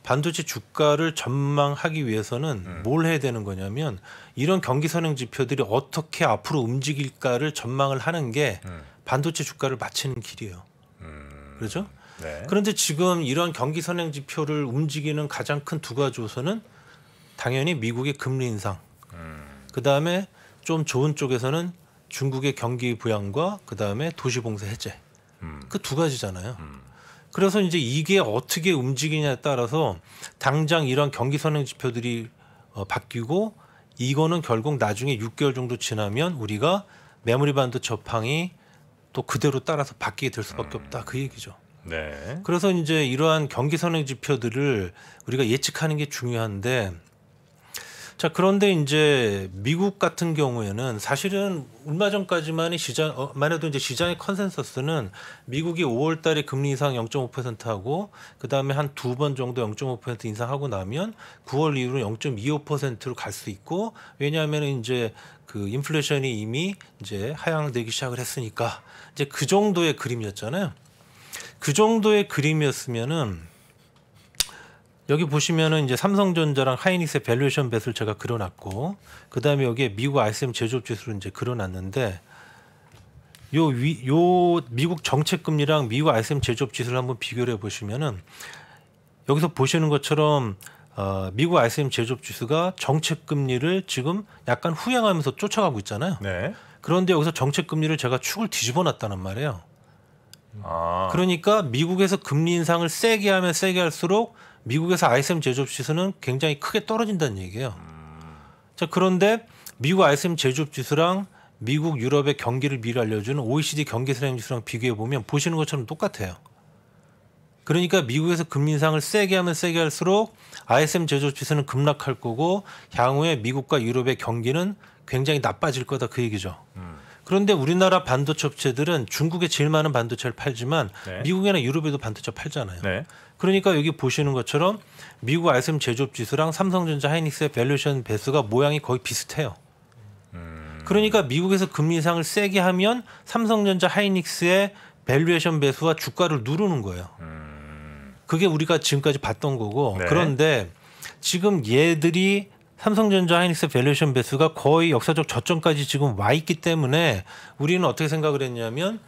반도체 주가를 전망하기 위해서는 뭘 해야 되는 거냐면 이런 경기 선행 지표들이 어떻게 앞으로 움직일까를 전망을 하는 게 반도체 주가를 맞추는 길이에요. 그렇죠? 네. 그런데 지금 이런 경기 선행 지표를 움직이는 가장 큰 두 가지 요소는 당연히 미국의 금리 인상, 그 다음에 좀 좋은 쪽에서는 중국의 경기 부양과 그 다음에 도시 봉쇄 해제, 그 두 가지잖아요. 그래서 이제 이게 어떻게 움직이냐에 따라서 당장 이런 경기 선행 지표들이 바뀌고 이거는 결국 나중에 6개월 정도 지나면 우리가 메모리 반도체 업황이 또 그대로 따라서 바뀌게 될 수밖에 없다 그 얘기죠. 네. 그래서 이제 이러한 경기 선행 지표들을 우리가 예측하는 게 중요한데 자, 그런데 이제 미국 같은 경우에는 사실은 얼마 전까지만 해도 이제 시장의 컨센서스는 미국이 5월 달에 금리 인상 0.5%하고 그다음에 한 두 번 정도 0.5% 인상하고 나면 9월 이후로 0.25%로 갈 수 있고, 왜냐하면 이제 그 인플레이션이 이미 이제 하향되기 시작을 했으니까 이제 그 정도의 그림이었잖아요. 그 정도의 그림이었으면은 여기 보시면은 이제 삼성전자랑 하이닉스의 밸류에이션 뱃을 제가 그려놨고, 그 다음에 여기에 미국 ISM 제조업 지수를 이제 그려놨는데, 요 미국 정책 금리랑 미국 ISM 제조업 지수를 한번 비교를 해보시면은 여기서 보시는 것처럼 미국 ISM 제조업 지수가 정책 금리를 지금 약간 후행하면서 쫓아가고 있잖아요. 네. 그런데 여기서 정책 금리를 제가 축을 뒤집어놨다는 말이에요. 아. 그러니까 미국에서 금리 인상을 세게 하면 세게 할수록 미국에서 ISM 제조업 지수는 굉장히 크게 떨어진다는 얘기예요. 자, 그런데 미국 ISM 제조업 지수랑 미국 유럽의 경기를 미리 알려주는 OECD 경기 선행 지수랑 비교해 보면 보시는 것처럼 똑같아요. 그러니까 미국에서 금리 인상을 세게 하면 세게 할수록 ISM 제조업 지수는 급락할 거고 향후에 미국과 유럽의 경기는 굉장히 나빠질 거다, 그 얘기죠. 그런데 우리나라 반도체 업체들은 중국에 제일 많은 반도체를 팔지만 네. 미국이나 유럽에도 반도체 팔잖아요. 네. 그러니까 여기 보시는 것처럼 미국 ISM 제조업 지수랑 삼성전자 하이닉스의 밸류에이션 배수가 모양이 거의 비슷해요. 그러니까 미국에서 금리 인상을 세게 하면 삼성전자 하이닉스의 밸류에이션 배수와 주가를 누르는 거예요. 그게 우리가 지금까지 봤던 거고. 네. 그런데 지금 얘들이 삼성전자 하이닉스 밸류에이션 배수가 거의 역사적 저점까지 지금 와 있기 때문에 우리는 어떻게 생각을 했냐면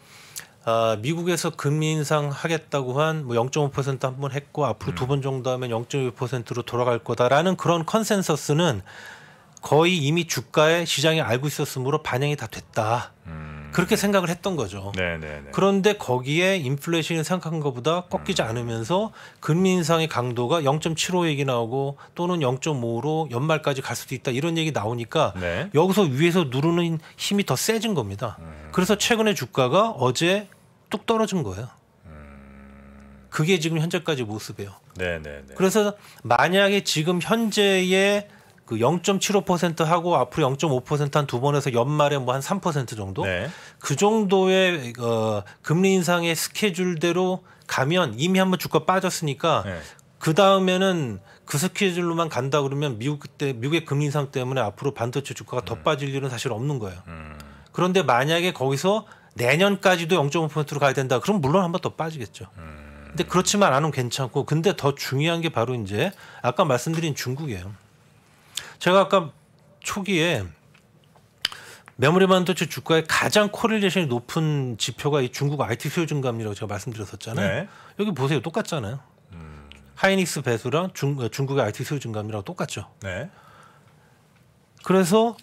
미국에서 금리 인상하겠다고 한 뭐 0.5% 한 번 했고 앞으로 두 번 정도 하면 0.2%로 돌아갈 거다라는 그런 컨센서스는 거의 이미 주가에 시장이 알고 있었으므로 반영이 다 됐다. 그렇게 생각을 했던 거죠. 네네네. 그런데 거기에 인플레이션이 생각한 것보다 꺾이지 않으면서 금리 인상의 강도가 0.75 얘기 나오고 또는 0.5로 연말까지 갈 수도 있다, 이런 얘기 나오니까 네. 여기서 위에서 누르는 힘이 더 세진 겁니다. 그래서 최근에 주가가 어제 뚝 떨어진 거예요. 그게 지금 현재까지 모습이에요. 네네네. 그래서 만약에 지금 현재의 그 0.75% 하고 앞으로 0.5% 한 두 번에서 연말에 뭐 한 3% 정도, 네. 그 정도의 금리 인상의 스케줄대로 가면 이미 한번 주가 빠졌으니까 네. 그 다음에는 그 스케줄로만 간다 그러면 미국의 금리 인상 때문에 앞으로 반도체 주가가 더 빠질 일은 사실 없는 거예요. 그런데 만약에 거기서 내년까지도 0.5%로 가야 된다, 그럼 물론 한번 더 빠지겠죠. 근데 그렇지만 않으면 괜찮고, 근데 더 중요한 게 바로 이제 아까 말씀드린 중국이에요. 제가 아까 초기에 메모리 반도체 주가의 가장 코릴레이션이 높은 지표가 이 중국 IT 수요 증감이라고 제가 말씀드렸었잖아요. 네. 여기 보세요, 똑같잖아요. 하이닉스 배수랑 중국의 IT 수요 증감이랑 똑같죠. 네. 그래서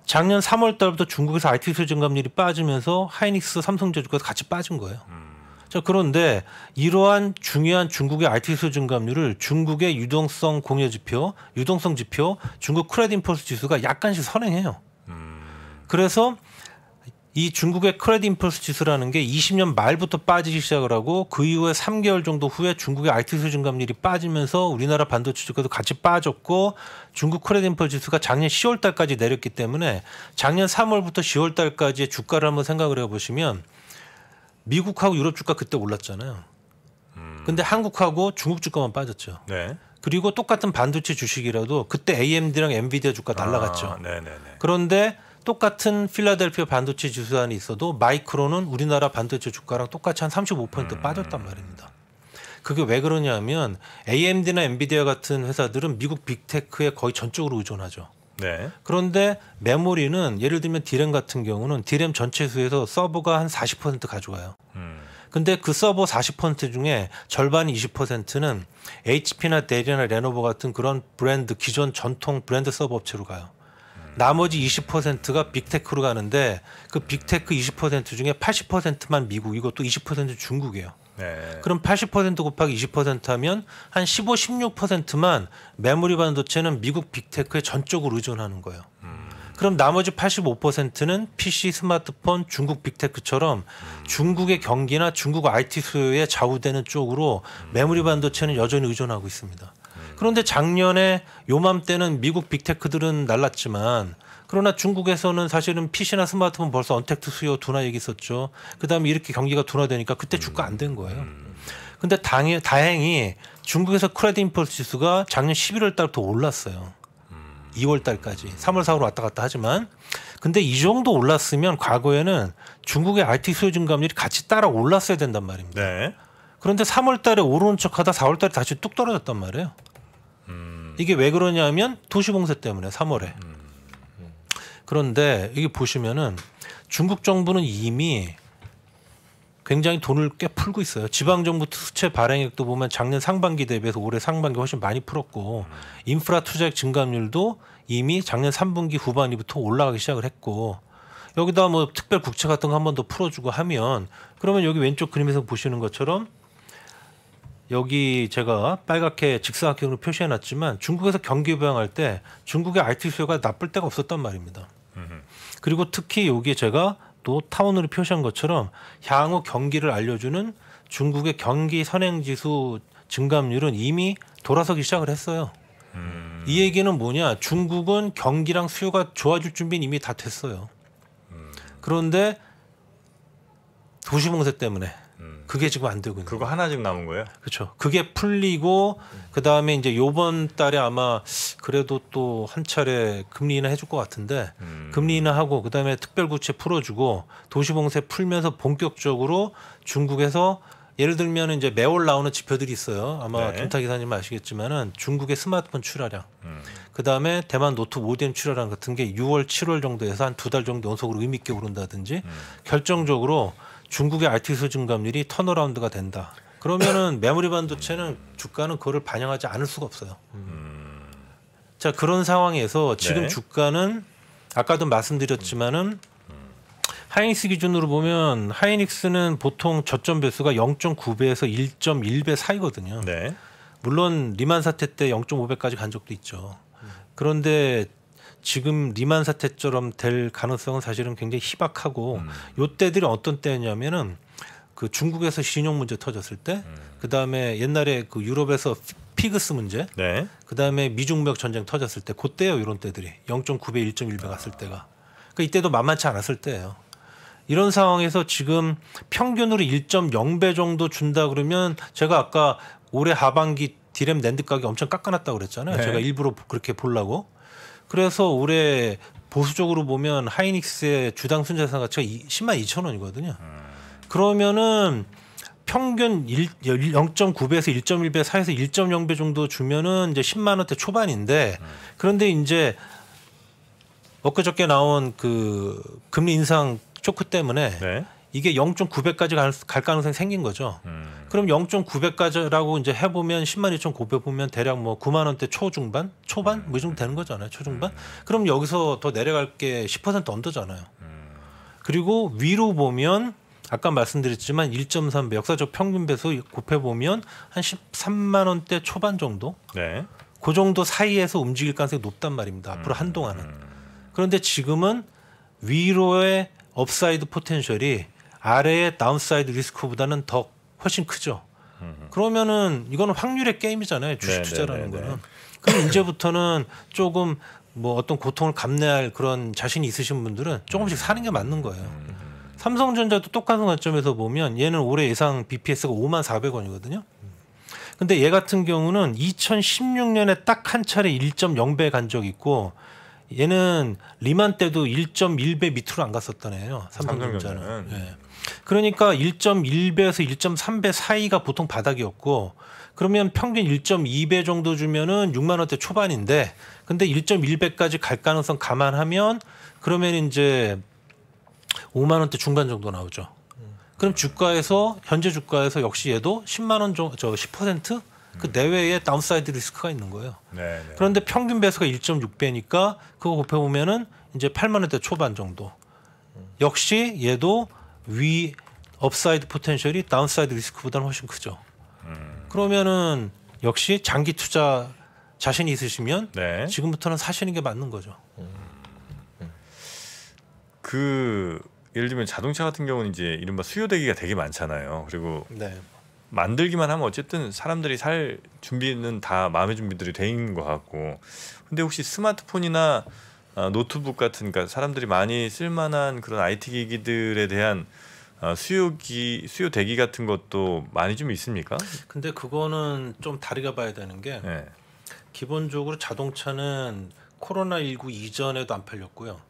작년 3월 달부터 중국에서 IT 수요 증감률이 빠지면서 하이닉스, 삼성전자가 같이 빠진 거예요. 자, 그런데 이러한 중요한 중국의 IT 수요 증감률을 중국의 유동성 공여 지표, 유동성 지표, 중국 크레딧 임펄스 지수가 약간씩 선행해요. 그래서 이 중국의 크레딧 임펄스 지수라는 게 20년 말부터 빠지기 시작을 하고 그 이후에 3개월 정도 후에 중국의 IT 수요 증감률이 빠지면서 우리나라 반도체 주가도 같이 빠졌고, 중국 크레딧 임펄스 지수가 작년 10월 달까지 내렸기 때문에 작년 3월부터 10월 달까지의 주가를 한번 생각을 해보시면 미국하고 유럽 주가 그때 올랐잖아요. 근데 한국하고 중국 주가만 빠졌죠. 네. 그리고 똑같은 반도체 주식이라도 그때 AMD랑 엔비디아 주가 날라갔죠. 네네네. 그런데 똑같은 필라델피아 반도체 지수단이 있어도 마이크론은 우리나라 반도체 주가랑 똑같이 한 35% 빠졌단 말입니다. 그게 왜 그러냐면 AMD나 엔비디아 같은 회사들은 미국 빅테크에 거의 전적으로 의존하죠. 네. 그런데 메모리는 예를 들면 디램 같은 경우는 디램 전체 수에서 서버가 한 40% 가져가요. 근데 그 서버 40% 중에 절반 20%는 HP나 델이나 레노버 같은 그런 브랜드, 기존 전통 브랜드 서버 업체로 가요. 나머지 20%가 빅테크로 가는데 그 빅테크 20% 중에 80%만 미국, 이것도 20% 중국이에요. 네. 그럼 80% 곱하기 20% 하면 한 15, 16%만 메모리 반도체는 미국 빅테크에 전적으로 의존하는 거예요. 그럼 나머지 85%는 PC, 스마트폰, 중국 빅테크처럼 중국의 경기나 중국 IT 수요에 좌우되는 쪽으로 메모리 반도체는 여전히 의존하고 있습니다. 그런데 작년에 요맘때는 미국 빅테크들은 날랐지만 그러나 중국에서는 사실은 PC나 스마트폰 벌써 언택트 수요 둔화 얘기 있었죠. 그다음에 이렇게 경기가 둔화되니까 그때 주가 안 된 거예요. 근데 다행히 중국에서 크레딧 임펄스 지수가 작년 11월 달부터 올랐어요. 2월 달까지 3월 4월 왔다 갔다 하지만 근데 이 정도 올랐으면 과거에는 중국의 IT 수요 증감률이 같이 따라 올랐어야 된단 말입니다. 네. 그런데 3월 달에 오르는 척하다 4월 달에 다시 뚝 떨어졌단 말이에요. 이게 왜 그러냐면 도시봉쇄 때문에 3월에. 그런데 이게 보시면은 중국 정부는 이미 굉장히 돈을 꽤 풀고 있어요. 지방정부 수채 발행액도 보면 작년 상반기 대비해서 올해 상반기 훨씬 많이 풀었고 인프라 투자액 증감률도 이미 작년 3분기 후반기부터 올라가기 시작을 했고 여기다 뭐 특별 국채 같은 거 한 번 더 풀어주고 하면 그러면 여기 왼쪽 그림에서 보시는 것처럼 여기 제가 빨갛게 직사각형으로 표시해놨지만 중국에서 경기 부양할 때 중국의 IT 수요가 나쁠 때가 없었단 말입니다. 그리고 특히 여기에 제가 또 타운으로 표시한 것처럼 향후 경기를 알려주는 중국의 경기 선행지수 증감률은 이미 돌아서기 시작을 했어요. 이 얘기는 뭐냐? 중국은 경기랑 수요가 좋아질 준비는 이미 다 됐어요. 그런데 도시봉쇄 때문에 그게 지금 안 되고 있는 그거 하나 지금 남은 거예요? 그렇죠. 그게 풀리고 그 다음에 이제 요번 달에 아마 그래도 또 한 차례 금리 인하 해줄 것 같은데 금리 인하하고 그 다음에 특별구체 풀어주고 도시봉쇄 풀면서 본격적으로 중국에서 예를 들면 이제 매월 나오는 지표들이 있어요. 아마 네. 김타 기사님 아시겠지만은 중국의 스마트폰 출하량, 그 다음에 대만 노트 모뎀 출하량 같은 게 6월, 7월 정도에서 한 2달 정도 연속으로 의미 있게 오른다든지 결정적으로 중국의 IT 수요 증감률이 턴어라운드가 된다. 그러면은 메모리 반도체는 주가는 그거를 반영하지 않을 수가 없어요. 자 그런 상황에서 지금 네. 주가는 아까도 말씀드렸지만은 하이닉스 기준으로 보면 하이닉스는 보통 저점 배수가 0.9배에서 1.1배 사이거든요. 네. 물론 리만 사태 때 0.5배까지 간 적도 있죠. 그런데 지금 리만 사태처럼 될 가능성은 사실은 굉장히 희박하고 요때들이 어떤 때였냐면은 그 중국에서 신용 문제 터졌을 때, 그 다음에 옛날에 그 유럽에서 피그스 문제, 네. 그 다음에 미중무역 전쟁 터졌을 때, 그때요 이런 때들이 0.9배, 1.1배 갔을 때가. 그러니까 이때도 만만치 않았을 때예요. 이런 상황에서 지금 평균으로 1.0배 정도 준다 그러면 제가 아까 올해 하반기 디램 낸드 가격 엄청 깎아놨다고 그랬잖아요. 네. 제가 일부러 그렇게 보려고. 그래서 올해 보수적으로 보면 하이닉스의 주당 순자산 가치가 10만 2천 원이거든요. 그러면은 평균 0.9배에서 1.1배 사이에서 1.0배 정도 주면은 이제 10만 원대 초반인데 그런데 이제 엊그저께 나온 그 금리 인상 쇼크 때문에 네. 이게 0.9배까지 갈 가능성이 생긴 거죠. 그럼 0.9배까지라고 이제 해보면 10만 2,900 보면 대략 뭐 9만 원대 초중반, 초반 뭐 이 정도 되는 거잖아요. 초중반. 그럼 여기서 더 내려갈 게 10% 언더잖아요. 그리고 위로 보면 아까 말씀드렸지만 1.3배 역사적 평균 배수 곱해 보면 한 13만 원대 초반 정도. 네. 그 정도 사이에서 움직일 가능성이 높단 말입니다. 앞으로 한동안은. 그런데 지금은 위로의 업사이드 포텐셜이 아래의 다운사이드 리스크보다는 더 훨씬 크죠. 그러면은 이거는 확률의 게임이잖아요. 주식 네, 투자라는 네, 네, 거는. 그럼 이제부터는 조금 뭐 어떤 고통을 감내할 그런 자신이 있으신 분들은 조금씩 사는 게 맞는 거예요. 삼성전자도 똑같은 관점에서 보면 얘는 올해 예상 BPS가 5만 400원이거든요. 근데 얘 같은 경우는 2016년에 딱 한 차례 1.0배 간 적이 있고 얘는 리만 때도 1.1배 밑으로 안 갔었던 애예요. 삼성전자는. 삼성전자는. 예. 그러니까 1.1배에서 1.3배 사이가 보통 바닥이었고 그러면 평균 1.2배 정도 주면은 6만 원대 초반인데 근데 1.1배까지 갈 가능성 감안하면 그러면 이제 5만 원대 중반 정도 나오죠. 그럼 주가에서 현재 주가에서 역시 얘도 10만 원 정도 10% 그 내외의 다운사이드 리스크가 있는 거예요. 네. 네. 그런데 평균 배수가 1.6배니까 그거 곱해 보면은 이제 8만 원대 초반 정도. 역시 얘도 위 업사이드 포텐셜이 다운사이드 리스크보다는 훨씬 크죠. 그러면은 역시 장기 투자 자신이 있으시면 네. 지금부터는 사시는 게 맞는 거죠. 그 예를 들면 자동차 같은 경우는 이제 이른바 수요 대기가 되게 많잖아요. 그리고 네. 만들기만 하면 어쨌든 사람들이 살 준비는 다 마음의 준비들이 돼 있는 것 같고. 근데 혹시 스마트폰이나 노트북 같은 그러니까 사람들이 많이 쓸만한 그런 IT 기기들에 대한 수요 대기 같은 것도 많이 좀 있습니까? 근데 그거는 좀 다르게 봐야 되는 게 네. 기본적으로 자동차는 코로나19 이전에도 안 팔렸고요.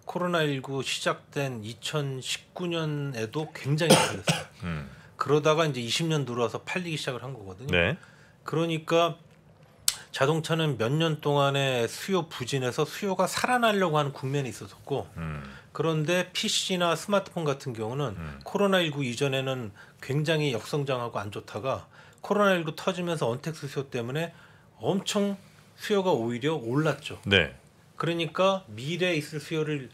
코로나19 시작된 2019년에도 굉장히 팔렸어요. 그러다가 이제 20년 들어와서 팔리기 시작을 한 거거든요. 네. 그러니까 자동차는 몇 년 동안의 수요 부진에서 수요가 살아나려고 하는 국면이 있었고 그런데 PC나 스마트폰 같은 경우는 코로나19 이전에는 굉장히 역성장하고 안 좋다가 코로나19 터지면서 언택트 수요 때문에 엄청 수요가 오히려 올랐죠. 네. 그러니까 미래에 있을 수요를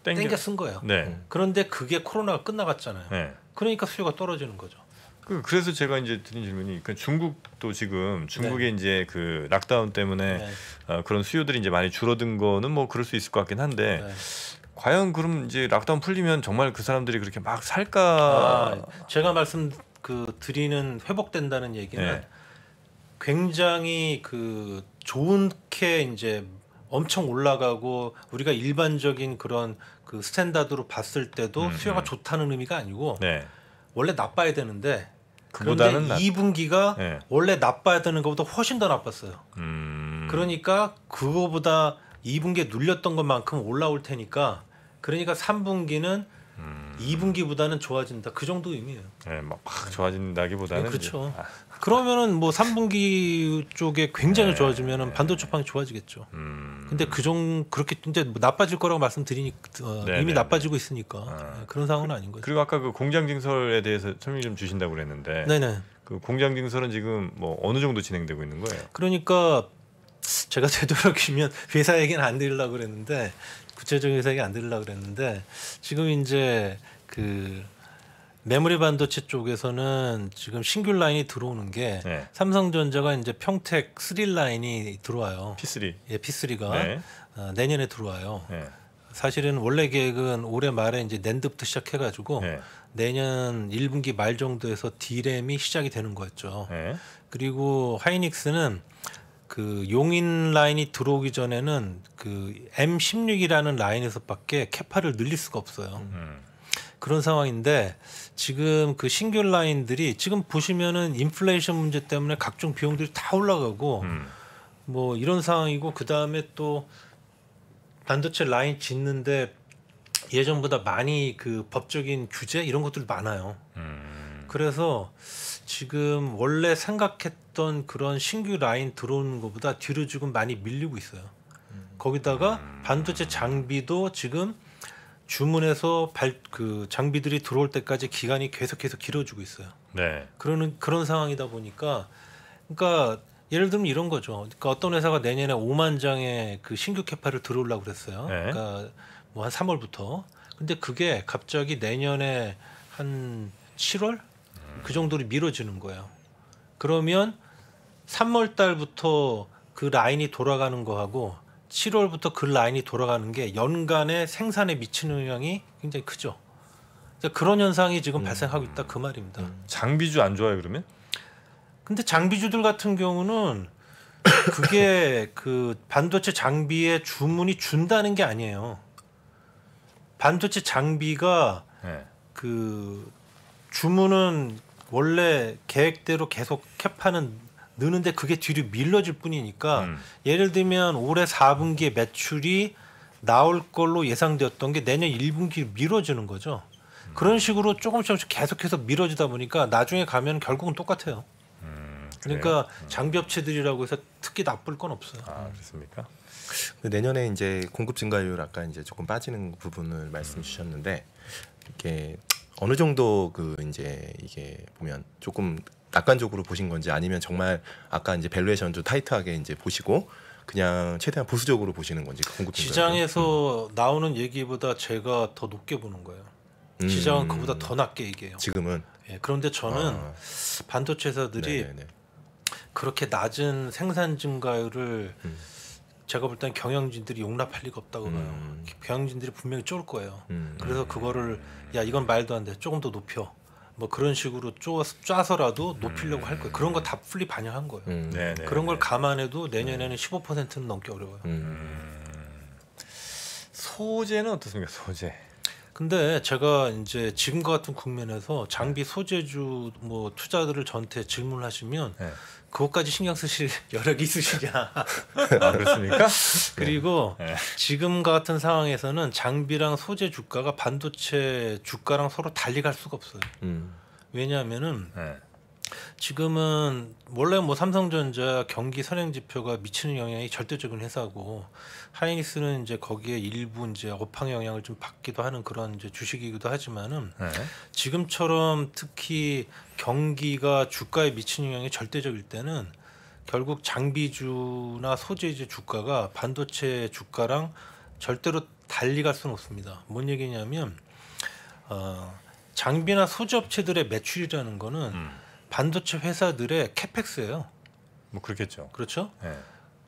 땡겨 쓴 거예요. 네. 그런데 그게 코로나가 끝나갔잖아요. 네. 그러니까 수요가 떨어지는 거죠. 그래서 제가 이제 드린 질문이 그러니까 중국도 지금 중국에 네. 이제 그 락다운 때문에 네. 그런 수요들이 이제 많이 줄어든 거는 뭐 그럴 수 있을 것 같긴 한데 네. 과연 그럼 이제 락다운 풀리면 정말 그 사람들이 그렇게 막 살까? 제가 드리는 회복된다는 얘기는 네. 굉장히 그 좋게 이제 엄청 올라가고 우리가 일반적인 그런 그 스탠다드로 봤을 때도 수요가 좋다는 의미가 아니고 네. 원래 나빠야 되는데 그보다는 그런데 2분기가 네. 원래 나빠야 되는 것보다 훨씬 더 나빴어요. 그러니까 그거보다 2분기에 눌렸던 것만큼 올라올 테니까 그러니까 3분기는 2분기보다는 좋아진다. 그 정도 의미예요. 네, 막 좋아진다기보다는 네, 그렇죠. 이제, 그러면은 뭐 3분기 쪽에 굉장히 네. 좋아지면은 반도체 판이 좋아지겠죠. 근데 그렇게 이제 뭐 나빠질 거라고 말씀드리니까 네, 이미 네, 나빠지고 있으니까 그런 상황은 아닌 거죠. 그리고 아까 그 공장 증설에 대해서 설명 좀 주신다고 그랬는데 네네. 그 공장 증설은 지금 뭐 어느 정도 진행되고 있는 거예요? 그러니까 제가 되도록이면 회사 얘기는 안 드리려고 그랬는데 구체적인 회사 얘기 안 드리려고 그랬는데 지금 이제 그 메모리 반도체 쪽에서는 지금 신규 라인이 들어오는 게 네. 삼성전자가 이제 평택 3 라인이 들어와요. P3. 예, P3가 네. 내년에 들어와요. 네. 사실은 원래 계획은 올해 말에 이제 낸드부터 시작해가지고 네. 내년 1분기 말 정도에서 D램이 시작이 되는 거였죠. 네. 그리고 하이닉스는 그 용인 라인이 들어오기 전에는 그 M16이라는 라인에서밖에 캐파를 늘릴 수가 없어요. 그런 상황인데 지금 그 신규 라인들이 지금 보시면은 인플레이션 문제 때문에 각종 비용들이 다 올라가고 뭐 이런 상황이고 그 다음에 또 반도체 라인 짓는데 예전보다 많이 그 법적인 규제 이런 것들 많아요. 그래서 지금 원래 생각했던 그런 신규 라인 들어오는 것보다 뒤로 지금 많이 밀리고 있어요. 거기다가 반도체 장비도 지금 주문해서 그 장비들이 들어올 때까지 기간이 계속해서 길어지고 있어요. 네. 그런 상황이다 보니까 그러니까 예를 들면 이런 거죠. 그러니까 어떤 회사가 내년에 5만 장의 그 신규 캐파를 들어오려고 그랬어요. 네. 그러니까 뭐 한 3월부터. 근데 그게 갑자기 내년에 한 7월 그 정도로 미뤄지는 거예요. 그러면 3월 달부터 그 라인이 돌아가는 거하고 7월부터 그 라인이 돌아가는 게 연간의 생산에 미치는 영향이 굉장히 크죠. 그런 현상이 지금 발생하고 있다 그 말입니다. 장비주 안 좋아요 그러면? 근데 장비주들 같은 경우는 그게 그 반도체 장비에 주문이 준다는 게 아니에요. 반도체 장비가 네. 그 주문은 원래 계획대로 계속 캐파는 느는데 그게 뒤로 밀려질 뿐이니까 예를 들면 올해 4분기에 매출이 나올 걸로 예상되었던 게 내년 1분기로 미뤄지는 거죠. 그런 식으로 조금씩 계속해서 미뤄지다 보니까 나중에 가면 결국은 똑같아요. 그러니까 장비 업체들이라고 해서 특히 나쁠 건 없어요. 아 그렇습니까? 내년에 이제 공급 증가율 아까 이제 조금 빠지는 부분을 말씀 주셨는데 이게 어느 정도 그 이제 이게 보면 조금 낙관적으로 보신 건지 아니면 정말 아까 이제 밸류에이션 좀 타이트하게 이제 보시고 그냥 최대한 보수적으로 보시는 건지 그 공급 증가율. 시장에서 나오는 얘기보다 제가 더 높게 보는 거예요. 시장은 그보다 더 낮게 얘기해요. 지금은. 예, 그런데 저는 반도체 회사들이 네네네. 그렇게 낮은 생산 증가율을 제가 볼 땐 경영진들이 용납할 리가 없다고 봐요. 경영진들이 분명히 쫄 거예요. 그래서 그거를 야 이건 말도 안 돼. 조금 더 높여. 뭐 그런 식으로 짜서라도 높이려고 할 거예요. 그런 거 다 풀리 반영한 거예요. 네, 네, 그런 걸 네. 감안해도 내년에는 15%는 넘기 어려워요. 소재는 어떻습니까? 소재. 근데 제가 이제 지금과 같은 국면에서 장비 소재주 뭐 투자들을 저한테 질문하시면 네. 그것까지 신경 쓰실 여력이 있으시냐. 아, 그렇습니까? 그리고 네. 지금 같은 상황에서는 장비랑 소재 주가가 반도체 주가랑 서로 달리 갈 수가 없어요. 왜냐하면은 네. 지금은 원래 뭐 삼성전자 경기 선행 지표가 미치는 영향이 절대적인 회사고 하이닉스는 이제 거기에 일부 이제 업황 영향을 좀 받기도 하는 그런 이제 주식이기도 하지만은 네. 지금처럼 특히 경기가 주가에 미치는 영향이 절대적일 때는 결국 장비주나 소재주 주가가 반도체 주가랑 절대로 달리 갈 수는 없습니다. 뭔 얘기냐면 장비나 소재 업체들의 매출이라는 거는 반도체 회사들의 캐펙스예요. 뭐 그렇겠죠. 그렇죠? 네.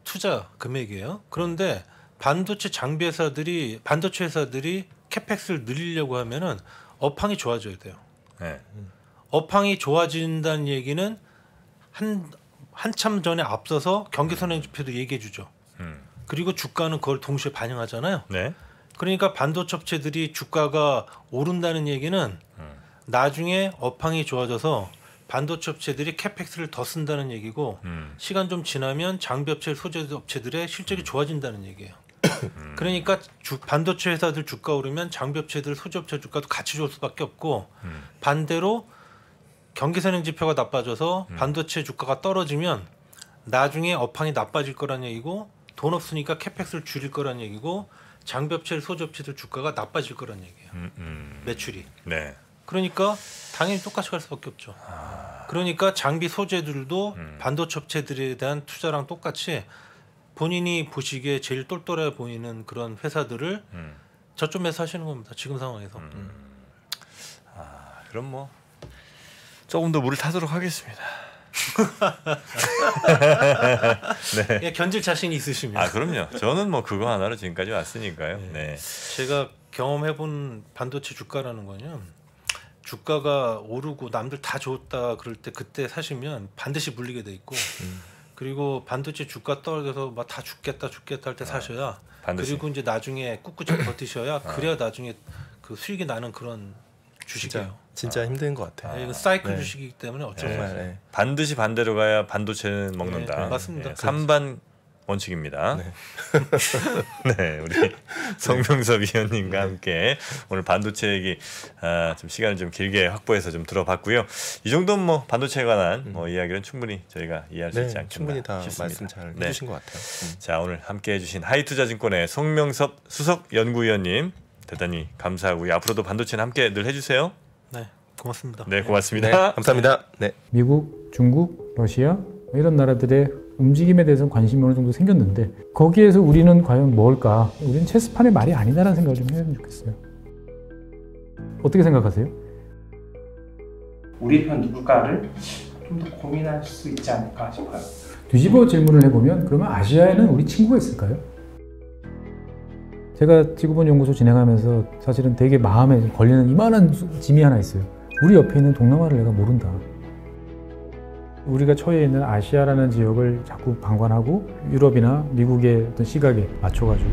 투자 금액이에요. 그런데 반도체 장비 회사들이 반도체 회사들이 캐펙스를 늘리려고 하면은 업황이 좋아져야 돼요. 네. 업황이 좋아진다는 얘기는 한참 전에 앞서서 경기 선행 지표도 얘기해 주죠. 그리고 주가는 그걸 동시에 반영하잖아요. 네. 그러니까 반도체 업체들이 주가가 오른다는 얘기는 나중에 업황이 좋아져서 반도체 업체들이 캐펙스를 더 쓴다는 얘기고 시간 좀 지나면 장비 업체, 소재 업체들의 실적이 좋아진다는 얘기예요. 그러니까 반도체 회사들 주가 오르면 장비 업체들, 소재 업체 주가도 같이 좋을 수밖에 없고 반대로 경기 선행 지표가 나빠져서 반도체 주가가 떨어지면 나중에 업황이 나빠질 거란 얘기고 돈 없으니까 캐펙스를 줄일 거란 얘기고 장비 업체, 소재 업체들 주가가 나빠질 거란 얘기예요. 매출이. 네. 그러니까 당연히 똑같이 갈 수밖에 없죠. 그러니까 장비 소재들도 반도체 업체들에 대한 투자랑 똑같이 본인이 보시기에 제일 똘똘해 보이는 그런 회사들을 저점에서 하시는 겁니다. 지금 상황에서. 그럼 뭐 조금 더 물을 타도록 하겠습니다. 네. 그냥 견딜 자신이 있으시면. 아, 그럼요. 저는 뭐 그거 하나로 지금까지 왔으니까요. 네. 제가 경험해본 반도체 주가라는 거는 주가가 오르고 남들 다 좋다 그럴 때 그때 사시면 반드시 물리게 돼 있고 그리고 반도체 주가 떨어져서 막 다 죽겠다 할 때 사셔야 반드시. 그리고 이제 나중에 꿋꿋이 버티셔야 그래야 나중에 그 수익이 나는 그런 주식이에요. 진짜 힘든 것 같아요. 이건 사이클 네. 주식이기 때문에 어쩔 수 정말, 없어요. 네. 반드시 반대로 가야 반도체는 먹는다. 네, 맞습니다. 3반 원칙입니다. 네, 우리 성명섭 위원님과 함께 오늘 반도체 얘기 좀 시간을 좀 길게 확보해서 좀 들어봤고요. 이 정도면 뭐 반도체에 관한 뭐 이야기는 충분히 저희가 이해할 수 있지 않겠나 충분히 다 싶습니다. 말씀 잘 네. 해주신 것 같아요. 자, 오늘 함께해 주신 하이투자증권의 송명섭 수석 연구위원님 대단히 감사하고요. 앞으로도 반도체는 함께 늘 해주세요. 네, 고맙습니다. 네, 고맙습니다. 네, 감사합니다. 네. 미국, 중국, 러시아 이런 나라들의 움직임에 대해서는 관심이 어느 정도 생겼는데 거기에서 우리는 과연 뭘까? 우리는 체스판의 말이 아니다라는 생각을 좀 해보면 좋겠어요. 어떻게 생각하세요? 우리 편 누굴까를 좀 더 고민할 수 있지 않을까 싶어요. 뒤집어 질문을 해보면 그러면 아시아에는 우리 친구가 있을까요? 제가 지구본 연구소 진행하면서 사실은 되게 마음에 걸리는 이만한 짐이 하나 있어요. 우리 옆에 있는 동남아를 내가 모른다. 우리가 처해 있는 아시아라는 지역을 자꾸 방관하고 유럽이나 미국의 어떤 시각에 맞춰가지고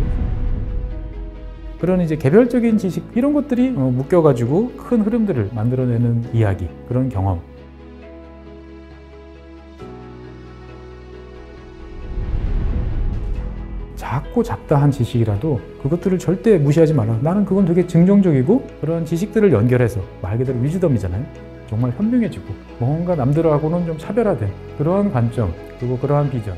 그런 이제 개별적인 지식 이런 것들이 묶여가지고 큰 흐름들을 만들어내는 이야기, 그런 경험. 작고 잡다한 지식이라도 그것들을 절대 무시하지 말라. 나는 그건 되게 긍정적이고 그런 지식들을 연결해서 말 그대로 위즈덤이잖아요. 정말 현명해지고 뭔가 남들하고는 좀 차별화된 그러한 관점 그리고 그러한 비전